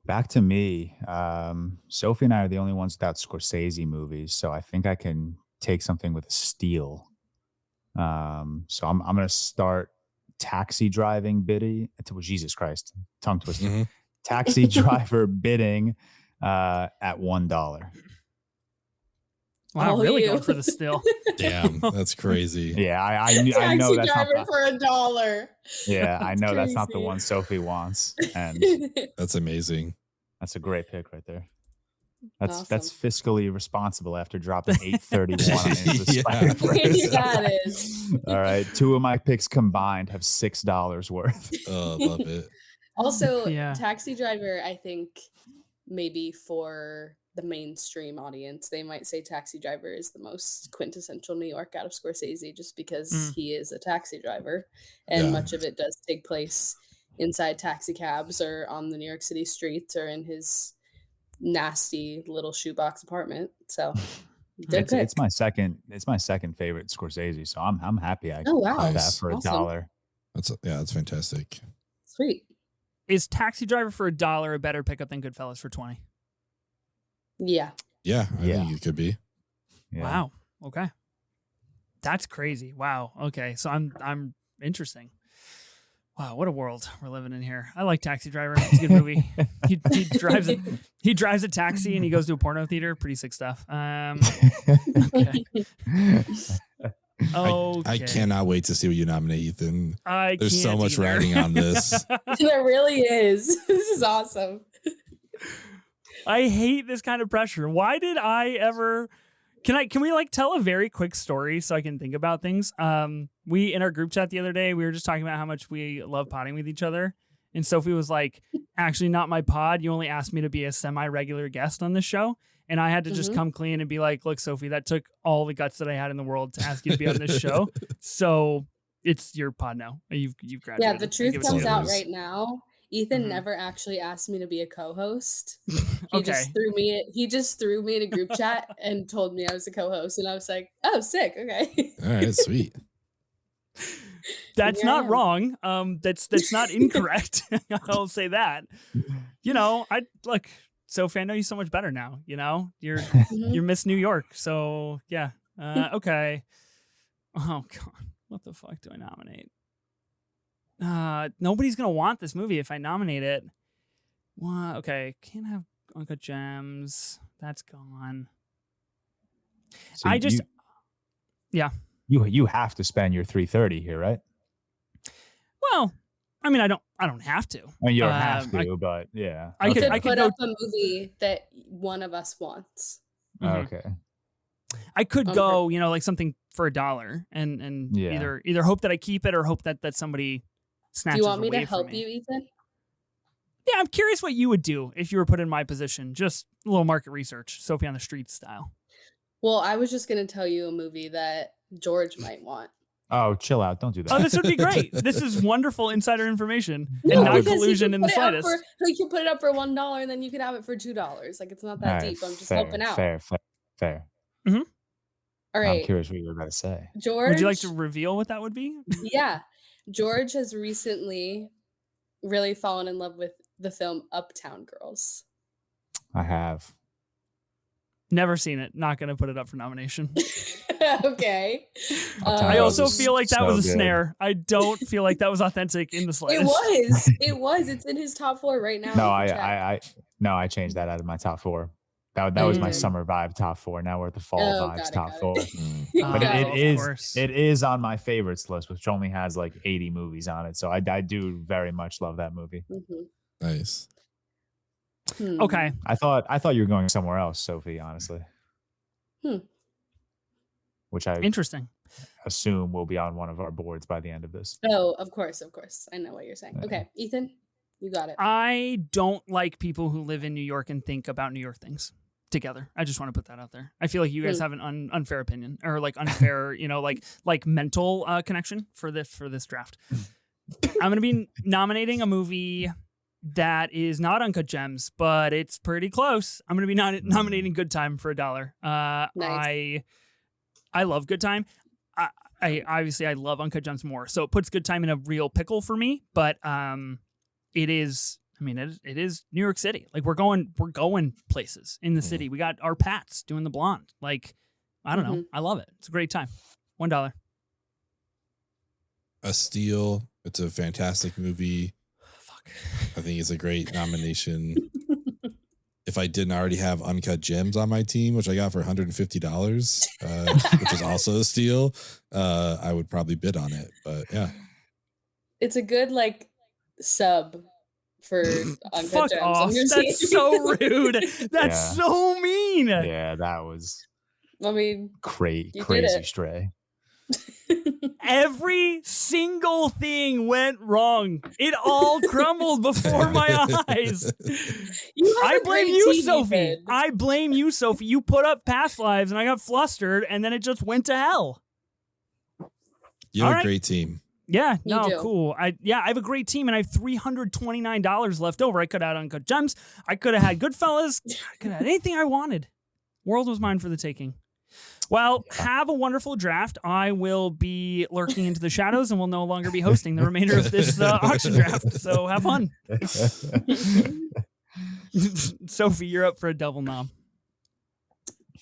Back to me. Sophie and I are the only ones without Scorsese movies, so I think I can take something with a steal. So I'm going to start Taxi driving bidding. Jesus Christ, tongue twister. Mm-hmm. Taxi driver bidding at $1. Wow, really going for the steal. Damn, that's crazy. Yeah, I know that's driver not for $1. Yeah, I know crazy. that's not the one Sophie wants, and That's amazing. that's a great pick right there. That's Awesome. that's fiscally responsible after dropping $8.31 Yeah. That is. All right, 2 of my picks combined have $6 worth. Oh, love it. Also, Yeah. Taxi Driver, I think maybe for the mainstream audience, they might say Taxi Driver is the most quintessential New York out of Scorsese, just because he is a taxi driver, and Yeah. much of it does take place inside taxi cabs or on the New York City streets or in his nasty little shoebox apartment. So It's my second favorite Scorsese, so I'm happy I Oh, wow. got that Nice. for Awesome. $1. That's fantastic. Sweet. Is Taxi Driver for $1 a better pickup than Goodfellas for 20? Yeah. Yeah, I Yeah. think it could be. Yeah. Wow. Okay. That's crazy. Wow. Okay. So I'm interesting. Wow, what a world we're living in here. I like Taxi Driver. It's a good movie. he drives a taxi and he goes to a porno theater. Pretty sick stuff. Okay. I cannot wait to see what you nominate, Ethan. There's so much writing on this. There really is. This is awesome. I hate this kind of pressure. Why did I ever? Can we like tell a very quick story so I can think about things? We in our group chat the other day, we were just talking about how much we love potting with each other. And Sophie was like, actually not my pod. You only asked me to be a semi-regular guest on this show. And I had to just come clean and be like, look, Sophie, that took all the guts that I had in the world to ask you to be on this show. So it's your pod now. You've Yeah, graduated. the I truth give it to comes you. out Spoilers. right now. Ethan Mhm. never actually asked me to be a co-host. He Okay. just threw me in a group chat and told me I was a co-host, and I was like, "Oh, sick. Okay." All right, sweet. That's Here I not am. wrong. That's not incorrect. I'll say that. You know, I look, Sophie, I know you so much better now. You know, you're Mhm. Miss New York. So yeah. Okay. Oh God. What the fuck do I nominate? Nobody's gonna want this movie if I nominate it. Well, okay. Can't have Uncut Gems. That's gone. So I just yeah. you have to spend your 330 here, right? Well, I mean, I don't have to. I mean, you don't have I to, but yeah. I could To I could put go up a movie that one of us wants. Mhm. Okay. I could On go, you know, like something for $1 and Yeah. either hope that I keep it or hope that somebody Do snatches you want me away to from help me. you, Ethan? Yeah, I'm curious what you would do if you were put in my position. Just a little market research, Sophie on the street style. Well, I was just gonna tell you a movie that George might want. Oh, chill out. Don't do that. Oh, this would be great. This is wonderful insider information No, and not because collusion in the slightest. he could put it up for $1 and then you could have it for $2. Like, it's not that All right, deep. I'm just fair, helping out. fair. All I'm right, curious what you're about to say. George. Would you like to reveal what that would be? Yeah, George has recently really fallen in love with the film Uptown Girls. I have. Never seen it. Not going to put it up for nomination. Okay. Uptown I Girls also is feel like that was a so good. snare. I don't feel like that was authentic in the It slightest. was. It was. It's in his top 4 right now. No, You can check. I changed that out of my top 4. That Oh, was you my did. summer vibe top 4. Now we're at the fall Oh, vibes got it, top got 4. it. Mm. But Got Oh, it. of course. it is on my favorites list, which only has like 80 movies on it. So I do very much love that movie. Mhm. Nice. Okay. I thought you were going somewhere else, Sophie, honestly. Hmm. Which I Interesting. assume will be on one of our boards by the end of this. Oh, of course. I know what you're saying. Okay, Ethan, you got it. I don't like people who live in New York and think about New York things together. I just want to put that out there. I feel like you guys have an unfair opinion or like unfair, you know, like mental connection for this draft. I'm going to be nominating a movie that is not Uncut Gems, but it's pretty close. I'm going to be nominating Good Time for $1. Nice. I love Good Time. I obviously I love Uncut Gems more, so it puts Good Time in a real pickle for me. But it is. I mean, it is New York City. Like we're going places in the city. We got our Pats doing the blonde. Like I don't know. I love it. It's a great time. $1. A Steal. It's a fantastic movie. Fuck. I think it's a great nomination. If I didn't already have Uncut Gems on my team, which I got for $150, which is also a steal, I would probably bid on it. But yeah. It's a good like sub for Uncut Fuck Gems. off. That's so rude. That's so mean. Yeah, that was I mean, crazy it. stray. Every single thing went wrong. It all crumbled before my eyes. I blame you, Sophie. I blame you, Sophie. You put up Past Lives and I got flustered and then it just went to hell. You have a great team. Yeah, You no, do. cool. I have a great team and I have $329 left over. I could have had Uncut Gems. I could have had Goodfellas. I could have had anything I wanted. World was mine for the taking. Well, have a wonderful draft. I will be lurking into the shadows and will no longer be hosting the remainder of this auction draft. So have fun. Sophie, you're up for a double nom.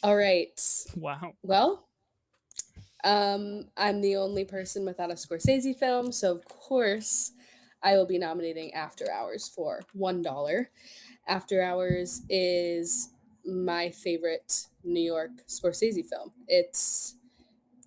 All right. Wow. Well, I'm the only person without a Scorsese film, so of course I will be nominating After Hours for $1. After Hours is my favorite New York Scorsese film. It's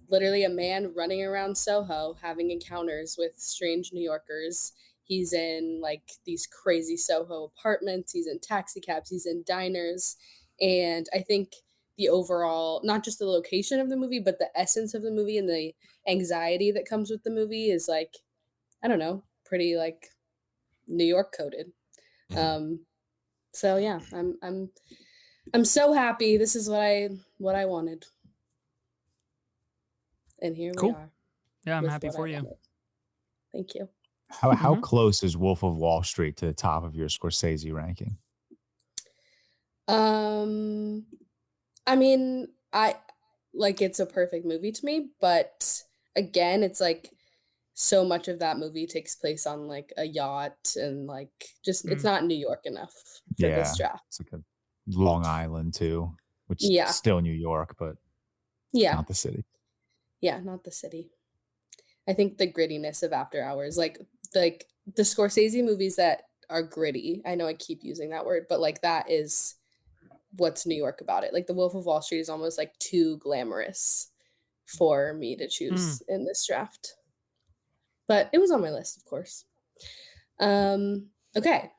literally a man running around Soho having encounters with strange New Yorkers. He's in like these crazy Soho apartments, he's in taxi cabs, he's in diners, and I think the overall, not just the location of the movie, but the essence of the movie and the anxiety that comes with the movie is like, I don't know, pretty like New York coded. So yeah, I'm so happy. This is what I wanted. And here we are. Yeah, I'm with happy what for I you. wanted. Thank you. How close is Wolf of Wall Street to the top of your Scorsese ranking? I mean, I like it's a perfect movie to me, but again, it's like so much of that movie takes place on like a yacht and like just it's not New York enough for this draft. It's like a Long Island too, which is Yeah. still New York, but Yeah. not the city. Yeah, not the city. I think the grittiness of After Hours, like the Scorsese movies that are gritty. I know I keep using that word, but like that is what's New York about it. Like The Wolf of Wall Street is almost like too glamorous for me to choose in this draft. But it was on my list, of course. Okay.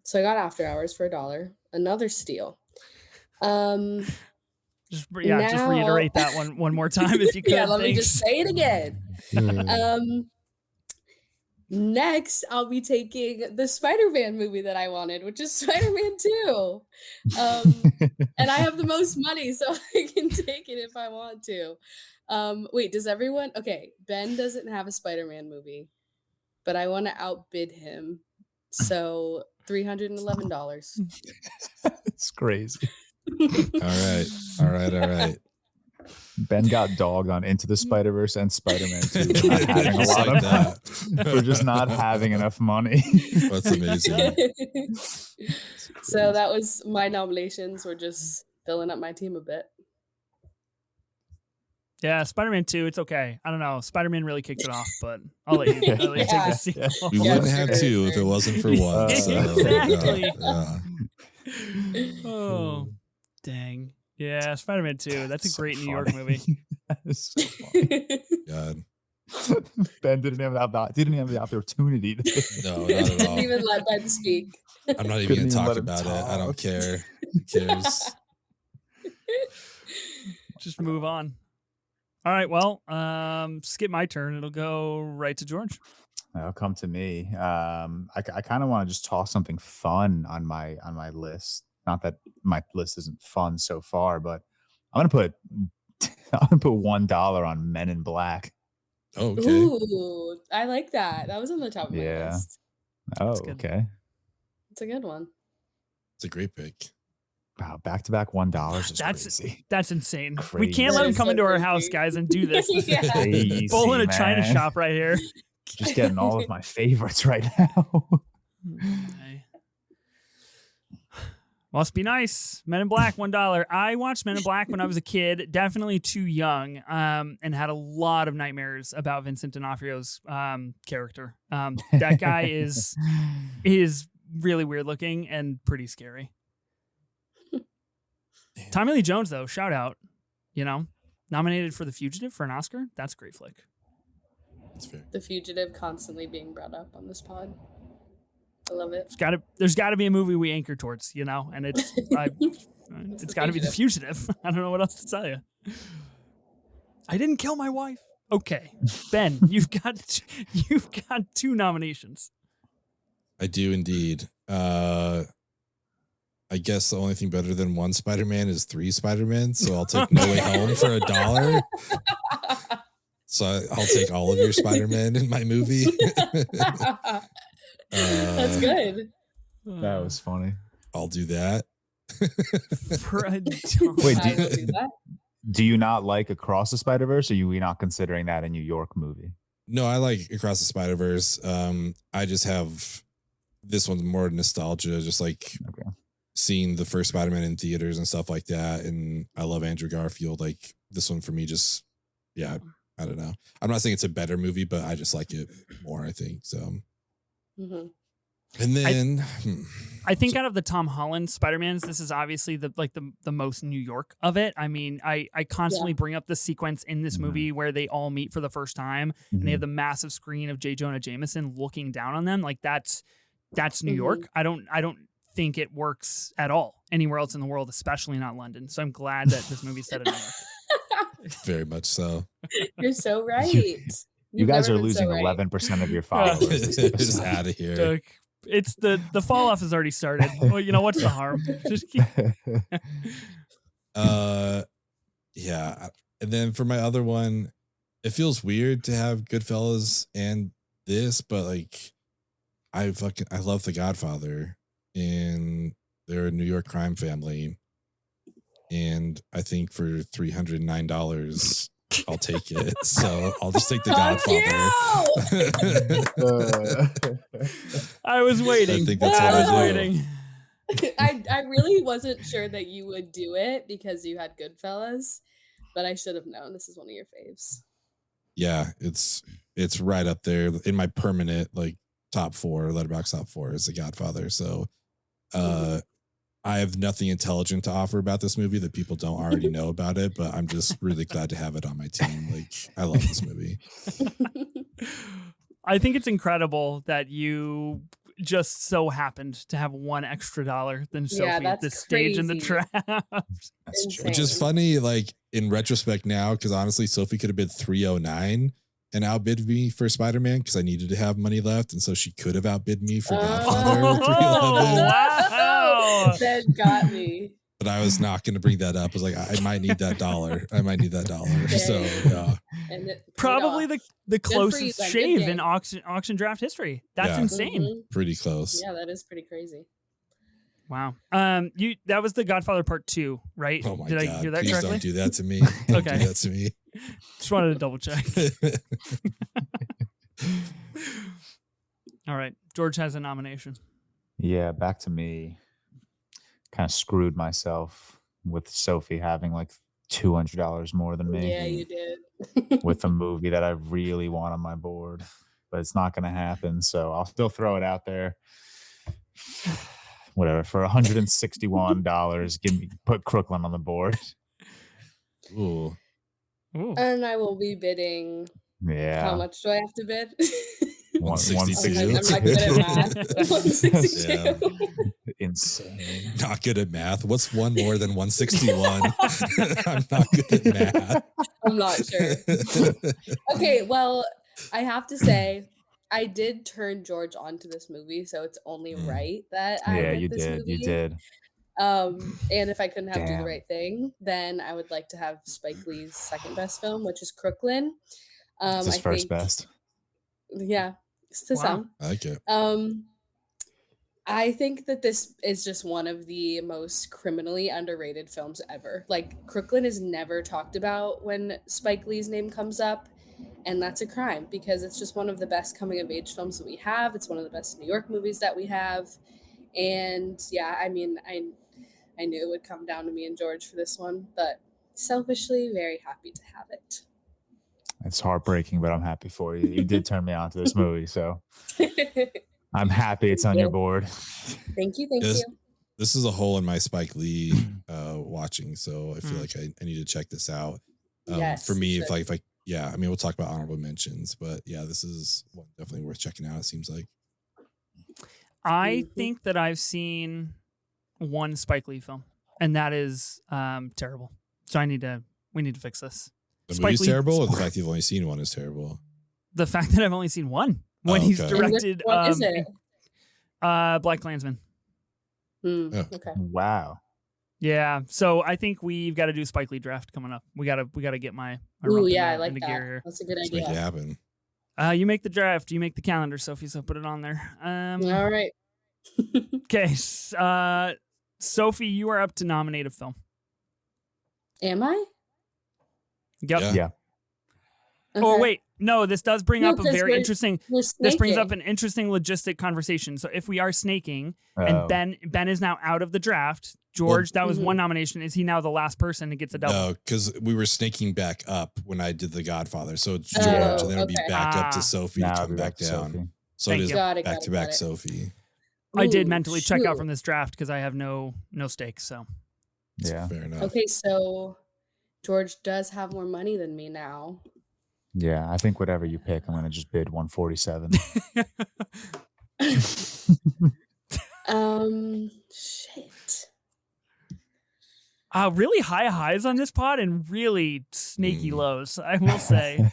So I got After Hours for $1. Another steal. Just reiterate that one more time if you could. Yeah, let me Thanks. just say it again. Next, I'll be taking the Spider-Man movie that I wanted, which is Spider-Man 2. And I have the most money, so I can take it if I want to. Wait, does everyone? Okay, Ben doesn't have a Spider-Man movie, but I want to outbid him. So $311. It's crazy. All right. Ben got dogged on Into the Spider-Verse and Spider-Man 2 for not having a Just lot like of that. for just not having enough money. That's amazing. So that was my nominations. We're just filling up my team a bit. Yeah, Spider-Man 2, it's okay. I don't know. Spider-Man really kicked it off, but I'll let you take the seal. We wouldn't have two if it wasn't for one. So, exactly. Yeah. Oh, dang. Yeah, Spider-Man 2. That's a great New York movie. That is so funny. God. Ben didn't have the opportunity to No, not at all. Didn't even let Ben speak. I'm not even going to Couldn't even talk let him about it. I talk. don't care. Who cares? Just move on. All right, well, skip my turn. It'll go right to George. It'll come to me. I kind of want to just toss something fun on my list. Not that my list isn't fun so far, but I'm gonna put $1 on Men in Black. Oh, okay. Ooh, I like that. That was on the top of my list. Oh, good. okay. It's a good one. It's a great pick. Wow, back-to-back $1 is crazy. That's insane. We Crazy. can't let him That is come so into our crazy. house, guys, and do this. Yeah. Crazy, Bull in a china man. shop right here. Just getting all of my favorites right now. Okay. Must be nice. Men in Black, $1. I watched Men in Black when I was a kid, definitely too young, and had a lot of nightmares about Vincent D'Onofrio's character. That guy is really weird looking and pretty scary. Tommy Lee Jones, though, shout out. Nominated for The Fugitive for an Oscar. That's a great flick. That's fair. The Fugitive constantly being brought up on this pod. I love it. There's got to be a movie we anchor towards, and it's got to be The Fugitive. I don't know what else to tell you. I didn't kill my wife. Okay, Ben, you've got 2 nominations. I do indeed. I guess the only thing better than one Spider-Man is 3 Spider-Man, so I'll take No Way Home for $1. So I'll take all of your Spider-Man in my movie. That's good. That was funny. I'll do that. For a Wait, I will do that. do you not like Across the Spider-Verse, or are you not considering that a New York movie? No, I like Across the Spider-Verse. I just have this one's more nostalgia, just like seeing the first Spider-Man in theaters and stuff like that. And I love Andrew Garfield. Like this one for me, just I don't know. I'm not saying it's a better movie, but I just like it more, I think. So and then I think out of the Tom Holland Spider-Mans, this is obviously the most New York of it. I mean, I constantly bring up the sequence in this movie where they all meet for the first time and they have the massive screen of J. Jonah Jameson looking down on them. Like that's New York. I don't think it works at all anywhere else in the world, especially not London. So I'm glad that this movie set it in New York. very much so. You're so right. You guys are losing 11% of your followers. This Just episode. out of here. It's the fall off has already started. Well, what's the harm? Just keep. Yeah. And then for my other one, it feels weird to have Goodfellas and this, but like I love The Godfather, and they're a New York crime family, and I think for $309 I'll take it. So I'll just take The Godfather. I was waiting. I think that's what I was I do. waiting. I really wasn't sure that you would do it because you had Goodfellas, but I should have known this is one of your faves. Yeah, it's right up there in my permanent like top 4, Letterboxd top 4 is The Godfather. So I have nothing intelligent to offer about this movie that people don't already know about it, but I'm just really glad to have it on my team. Like, I love this movie. I think it's incredible that you just so happened to have $1 extra than Sophie at this stage in the draft. Which is funny, like in retrospect now, because honestly, Sophie could have bid 309 and outbid me for Spider-Man because I needed to have money left, and so she could have outbid me for Godfather. Wow, that got me. But I was not going to bring that up. I was like, I might need that dollar. So yeah, And probably the closest shave in auction draft history. That's insane. Pretty close. Yeah, that is pretty crazy. Wow. That was The Godfather Part 2, right? Oh my God. God. I hear that Please correctly? don't do that to me. Don't do that to me. Just wanted to double check. All right. George has a nomination. Yeah, back to me. Kind of screwed myself with Sophie having like $200 more than me. Yeah, you did. With a movie that I really want on my board, but it's not going to happen. So I'll still throw it out there. Whatever, for $161, put Crooklyn on the board. Ooh. And I will be bidding. Yeah. How much do I have to bid? 162. I'm not good at math. 162. Yeah. Insane. Not good at math. What's one more than 161? I'm not good at math. I'm not sure. Okay, well, I have to say, I did turn George onto this movie, so it's only right that I get this movie. You did. And if I couldn't have Do the Right Thing, then I would like to have Spike Lee's second best film, which is Crooklyn. It's his first best. Yeah, it's to some. I like it. I think that this is just one of the most criminally underrated films ever. Like, Crooklyn is never talked about when Spike Lee's name comes up, and that's a crime because it's just one of the best coming-of-age films that we have. It's one of the best New York movies that we have. And, yeah, I mean, I knew it would come down to me and George for this one, but selfishly, very happy to have it. It's heartbreaking, but I'm happy for you. You did turn me on to this movie, so I'm happy it's on your board. Thank you. This is a hole in my Spike Lee watching, so I feel like I need to check this out. Yes, for me, if I I mean, we'll talk about honorable mentions, but yeah, this is one definitely worth checking out. It seems like. I think that I've seen one Spike Lee film, and that is terrible. So we need to fix this. The movie's terrible, or the fact you've only seen one is terrible? The fact that I've only seen one. When he's directed what is it? Black Klansman. Okay. Wow. Yeah. So I think we've got to do Spike Lee draft coming up. We gotta get my Ooh, yeah, I like into that. gear here. That's a good Let's idea. make it happen. You make the draft, you make the calendar, Sophie, so put it on there. All right. Okay. Sophie, you are up to nominate a film. Am I? Yep. Yeah. Okay. Oh, wait. No, this does bring up a very interesting. This brings up snaking. an interesting logistic conversation. So if we are snaking and Ben is now out of the draft, George, that was one nomination. Is he now the last person that gets a double? No, because we were snaking back up when I did The Godfather. So it's George, and then it'll be back up to Sophie to come back down. Sophie. So Thank it is you. back to back Sophie. I did mentally check out from this draft because I have no stakes. So Yeah. Fair enough. Okay, so George does have more money than me now. Yeah, I think whatever you pick, I'm gonna just bid 147. Shit. Really high highs on this pod and really snaky lows, I will say.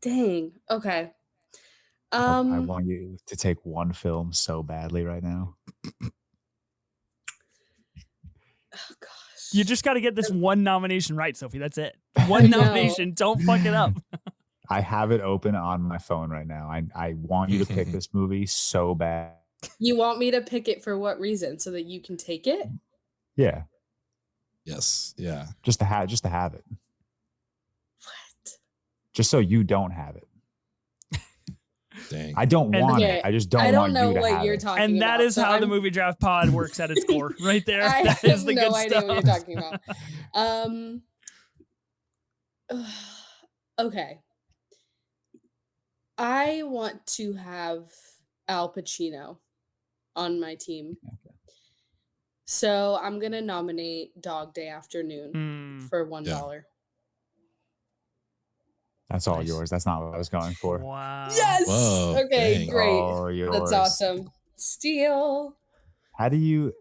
Dang. Okay. I want you to take one film so badly right now. Oh gosh. You just got to get this one nomination right, Sophie. That's it. I One know. nomination. Don't fuck it up. I have it open on my phone right now. I want you to pick this movie so bad. You want me to pick it for what reason? So that you can take it? Yeah, Yes. Yeah. just to have it. What? Just so you don't have it. Dang. I don't And- want Okay, it. I just don't I want don't know you to what have you're it. talking And about. that is so how the I'm- Movie Draft Pod works at its core. Right there. I That have is the no good idea stuff. what you're talking about. Okay. I want to have Al Pacino on my team. So I'm going to nominate Dog Day Afternoon Hmm. for $1. That's all Nice. yours. That's not what I was going for. Wow. Yes. Whoa, Okay, dang. great. All yours. That's awesome. Steal. How do you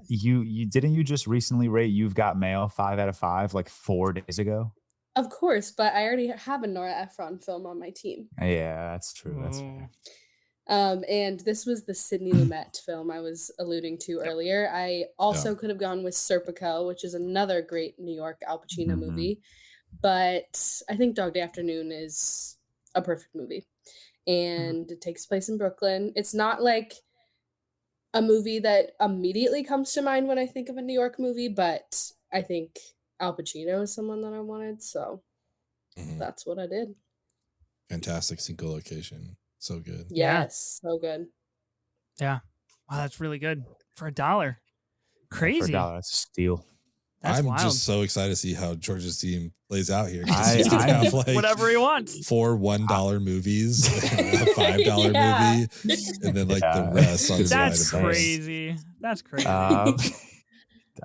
didn't you just recently rate You've Got Mail 5 out of 5 like 4 days ago? Of course, but I already have a Nora Ephron film on my team. Yeah, that's true. That's Ooh. fair. And this was the Sidney Lumet film I was alluding to earlier. I also could have gone with Serpico, which is another great New York Al Pacino Mhm. movie, but I think Dog Day Afternoon is a perfect movie, and it takes place in Brooklyn. It's not like a movie that immediately comes to mind when I think of a New York movie, but I think Al Pacino is someone that I wanted, so Mhm. that's what I did. Fantastic single location. So good. Yeah. Yes, so good. Yeah. Wow, that's really good. For $1. For Crazy. $1, that's a steal. That's I'm wild. just so excited to see how George's team plays out here. 'cause I- he's gonna I- have like Whatever he wants. 4 $1 movies, a $5 Yeah. movie, and then like Yeah. the rest on his That's side of crazy. That's crazy.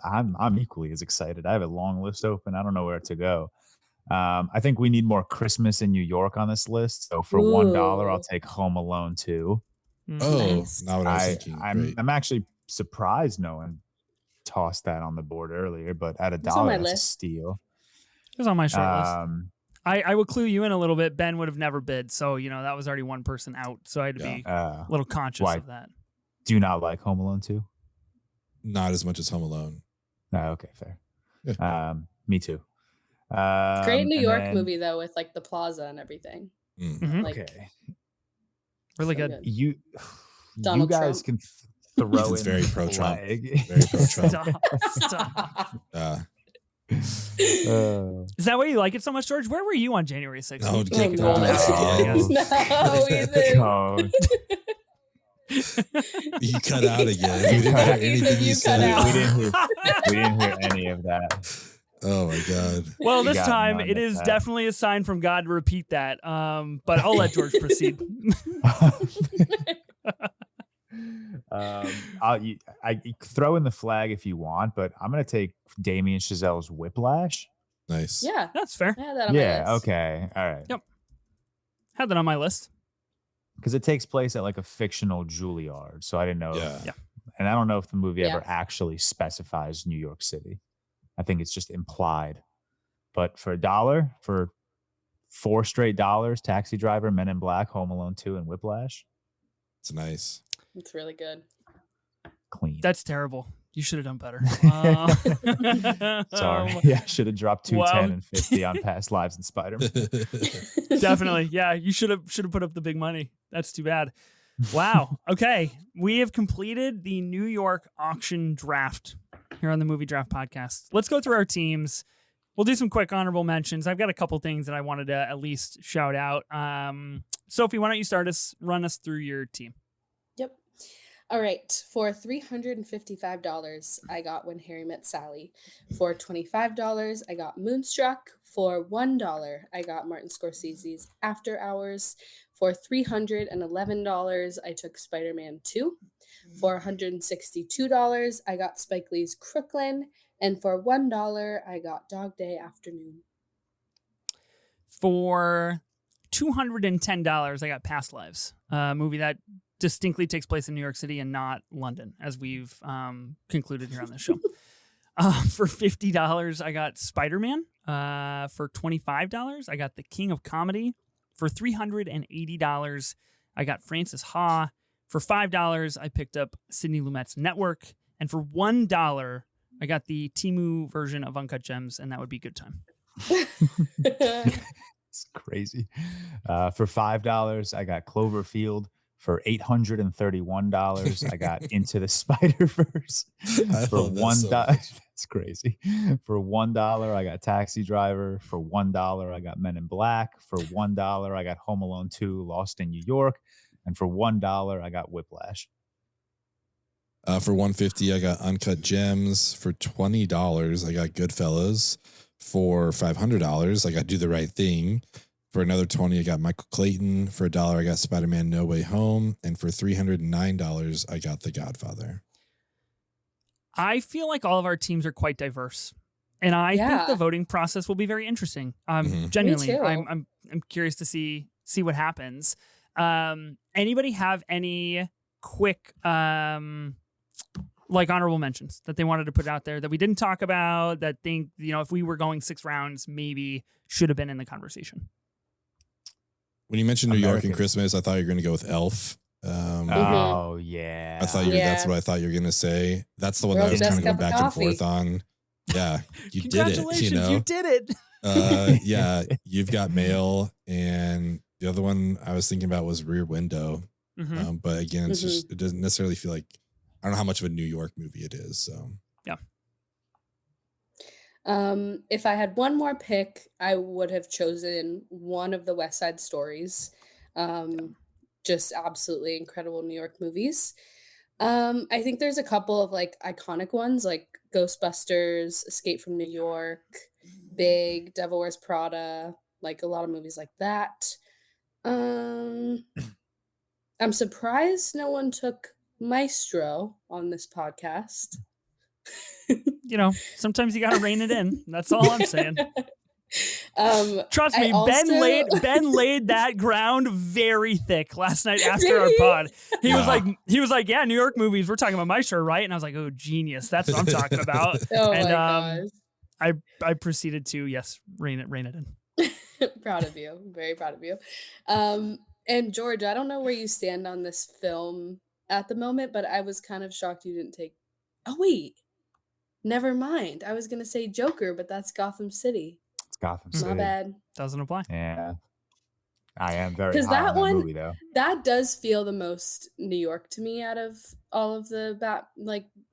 I'm equally as excited. I have a long list open. I don't know where to go. I think we need more Christmas in New York on this list. So for $1, I'll Ooh. take Home Alone 2. Mm. Oh, Nice. not what I was thinking. Great. I'm actually surprised no one tossed that on the board earlier, but at It's on my $1, that's a list. steal. It was on my short list. Um, I will clue you in a little bit. Ben would have never bid. So, that was already one person out. So I had to be a little conscious why? of that. Do you not like Home Alone 2? Not as much as Home Alone. No, okay, fair. Yeah. Me too. Great New and York then- movie though, with like the plaza and everything. Mm. Mhm. Like, Okay, Really so good. you Donald guys Trump. can throw He's in very the pro-Trump. flag. Very pro-Trump. Stop. Is that why you like it so much, George? Where were you on January 6th? No, We get can no. hold it again, I guess. No, Ethan. Oh, You cut out again. We didn't hear Ethan, anything you you cut said. out. we didn't hear any of that. Oh my god. Well, You this got time none it of is that. definitely a sign from God to repeat that. But I'll let George proceed. I throw in the flag if you want, but I'm gonna take Damien Chazelle's Whiplash. Nice. Yeah, That's fair. I had that on my Yeah, list. okay, all right. Yep. Had that on my list. Because it takes place at like a fictional Juilliard, so I didn't know. Yeah. Yeah. And I don't know if the movie Yeah. ever actually specifies New York City. I think it's just implied. But for $1, for 4 straight dollars, Taxi Driver, Men in Black, Home Alone 2, and Whiplash, It's nice. It's really good. clean. That's terrible. You should have done better. Sorry. Yeah, I should have dropped 210 wow. and 50 on Past Lives and Spider-Man. Definitely. Yeah, you should have put up the big money. That's too bad. Wow. Okay. We have completed the New York auction draft here on the Movie Draft Podcast. Let's go through our teams. We'll do some quick honorable mentions. I've got a couple things that I wanted to at least shout out. Sophie, why don't you run us through your team? Yep. All right. For $355, I got When Harry Met Sally. For $25, I got Moonstruck. For $1, I got Martin Scorsese's After Hours. For $311, I took Spider-Man 2. For $162, I got Spike Lee's Crooklyn. And for $1, I got Dog Day Afternoon. For $210, I got Past Lives, a movie that distinctly takes place in New York City and not London, as we've concluded here on this show. For $50, I got Spider-Man. For $25, I got The King of Comedy. For $380, I got Francis Ha. For $5, I picked up Sidney Lumet's Network. And for $1, I got the Temu version of Uncut Gems, and that would be good time. It's crazy. For $5, I got Cloverfield. For $831, I got Into the Spider-Verse. For $1, it's crazy. For $1, I got Taxi Driver. For $1, I got Men in Black. For $1, I got Home Alone 2: Lost in New York. And for $1, I got Whiplash. For $150, I got Uncut Gems. For $20, I got Goodfellas. For $500, I got Do the Right Thing. For another $20, I got Michael Clayton. For $1, I got Spider-Man No Way Home. And for $309, I got The Godfather. I feel like all of our teams are quite diverse. And I think the voting process will be very interesting. Genuinely, I'm curious to see what happens. Anybody have any quick honorable mentions that they wanted to put out there that we didn't talk about, that think, if we were going 6 rounds, maybe should have been in the conversation? When you mentioned New York and Christmas, I thought you were going to go with Elf. Oh, yeah. I thought that's what I thought you were going to say. That's the one that I was kind of going back and forth on. Yeah, you did it. Congratulations, you did it. Yeah, You've Got Mail, and the other one I was thinking about was Rear Window. But again, it's just, it doesn't necessarily feel like, I don't know how much of a New York movie it is. So yeah. If I had one more pick, I would have chosen one of the West Side Stories. Just absolutely incredible New York movies. I think there's a couple of iconic ones like Ghostbusters, Escape from New York, Big, Devil Wears Prada, like a lot of movies like that. I'm surprised no one took Maestro on this podcast. Sometimes you gotta rein it in. That's all I'm saying. Trust me, Ben laid that ground very thick last night after our pod. He was like, yeah, New York movies. We're talking about Maestro, right? And I was like, oh, genius. That's what I'm talking about. My gosh. I proceeded to rein it in. Proud of you. Very proud of you. And George, I don't know where you stand on this film at the moment, but I was kind of shocked you didn't take. Oh wait. Never mind. I was going to say Joker, but that's Gotham City. It's Gotham City. My bad. Doesn't apply. Yeah. I am very high on that movie, though. That does feel the most New York to me out of all of the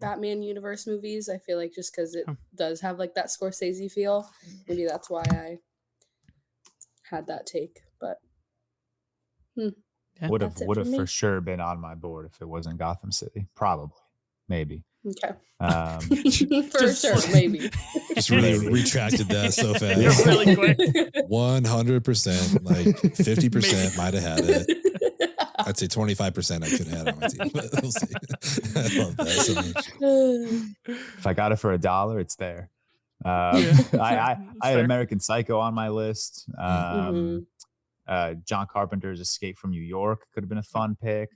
Batman universe movies. I feel like just because it does have that Scorsese feel. Maybe that's why I had that take. But would have for sure been on my board if it wasn't Gotham City. Probably. Maybe. Okay. For sure, maybe. Just really retracted that so fast. Really quick. 100%, 50% might have had it. I'd say 25% I could have had on my team. But we'll see. I love that so much. If I got it for $1, it's there. I had American Psycho on my list. John Carpenter's Escape from New York could have been a fun pick.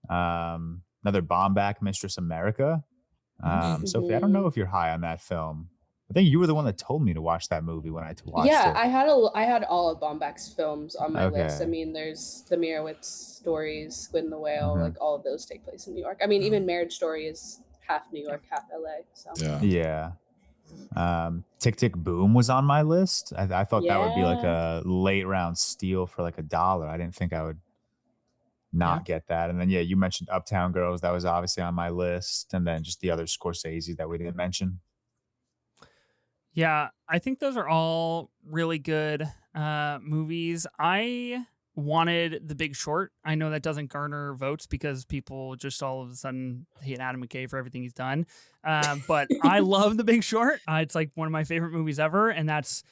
Another Baumbach, Mistress America. Sophie, I don't know if you're high on that film. I think you were the one that told me to watch that movie when I watched it. Yeah, I had all of Baumbach's films on my list. I mean, there's the Meyerowitz stories, Squid and the Whale, all of those take place in New York. I mean, even Marriage Story is half New York, half LA. So yeah. Tick Tick Boom was on my list. I thought that would be a late round steal for $1. I didn't think I would not get that. And then you mentioned Uptown Girls. That was obviously on my list. And then just the other Scorsese that we didn't mention. Yeah, I think those are all really good movies. I wanted The Big Short. I know that doesn't garner votes because people just all of a sudden hate Adam McKay for everything he's done. But I love The Big Short. It's one of my favorite movies ever. And that's,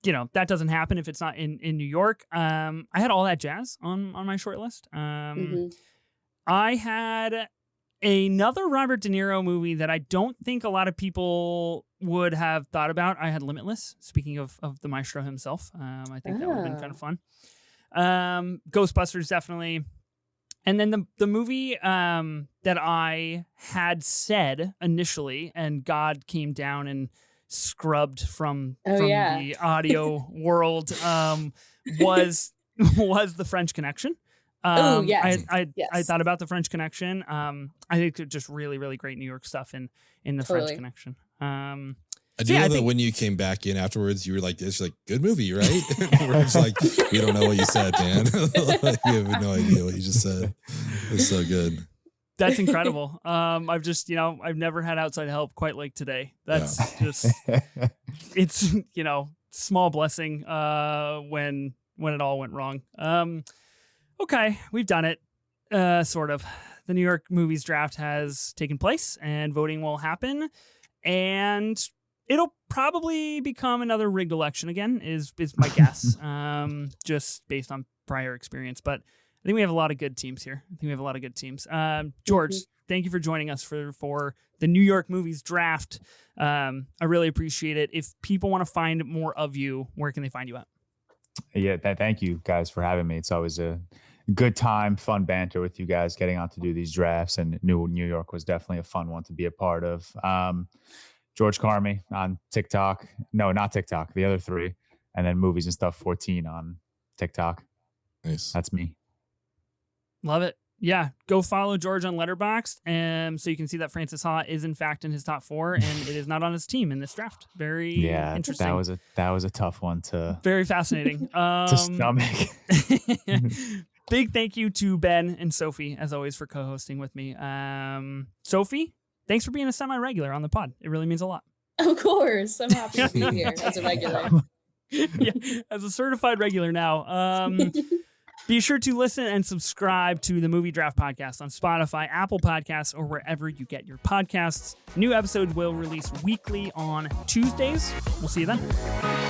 that doesn't happen if it's not in New York. I had All That Jazz on my short list. I had another Robert De Niro movie that I don't think a lot of people would have thought about. I had Limitless, speaking of the maestro himself. I think that would have been kind of fun. Ghostbusters, definitely. And then the movie that I had said initially, and God came down and scrubbed from the audio world, was The French Connection. Yes. I thought about the French Connection. I think it's just really, really great New York stuff in the French Connection. I do know that when you came back in afterwards, you were like, "It's like good movie, right?" We're just like, "We don't know what you said, man. You have no idea what you just said." It's so good. That's incredible. I've just, I've never had outside help quite like today. That's just, it's, small blessing when it all went wrong. Okay, we've done it. Sort of. The New York Movies Draft has taken place and voting will happen. And it'll probably become another rigged election again, is my guess, just based on prior experience. But I think we have a lot of good teams here. George, thank you for joining us for the New York Movies Draft. I really appreciate it. If people want to find more of you, where can they find you at? Yeah, thank you guys for having me. It's always a good time, fun banter with you guys, getting on to do these drafts. And New York was definitely a fun one to be a part of. George Carmi on TikTok. No, not TikTok. The other 3. And then Movies and Stuff 14 on TikTok. Nice. That's me. Love it. Yeah, go follow George on Letterboxd, so you can see that Francis Ha is in fact in his top 4, and it is not on his team in this draft. Very interesting. That was a tough one to. Very fascinating. To stomach. Big thank you to Ben and Sophie, as always, for co-hosting with me. Sophie, thanks for being a semi-regular on the pod. It really means a lot. Of course, I'm happy to be here as a regular. Yeah, as a certified regular now. Be sure to listen and subscribe to the Movie Draft Podcast on Spotify, Apple Podcasts, or wherever you get your podcasts. New episodes will release weekly on Tuesdays. We'll see you then.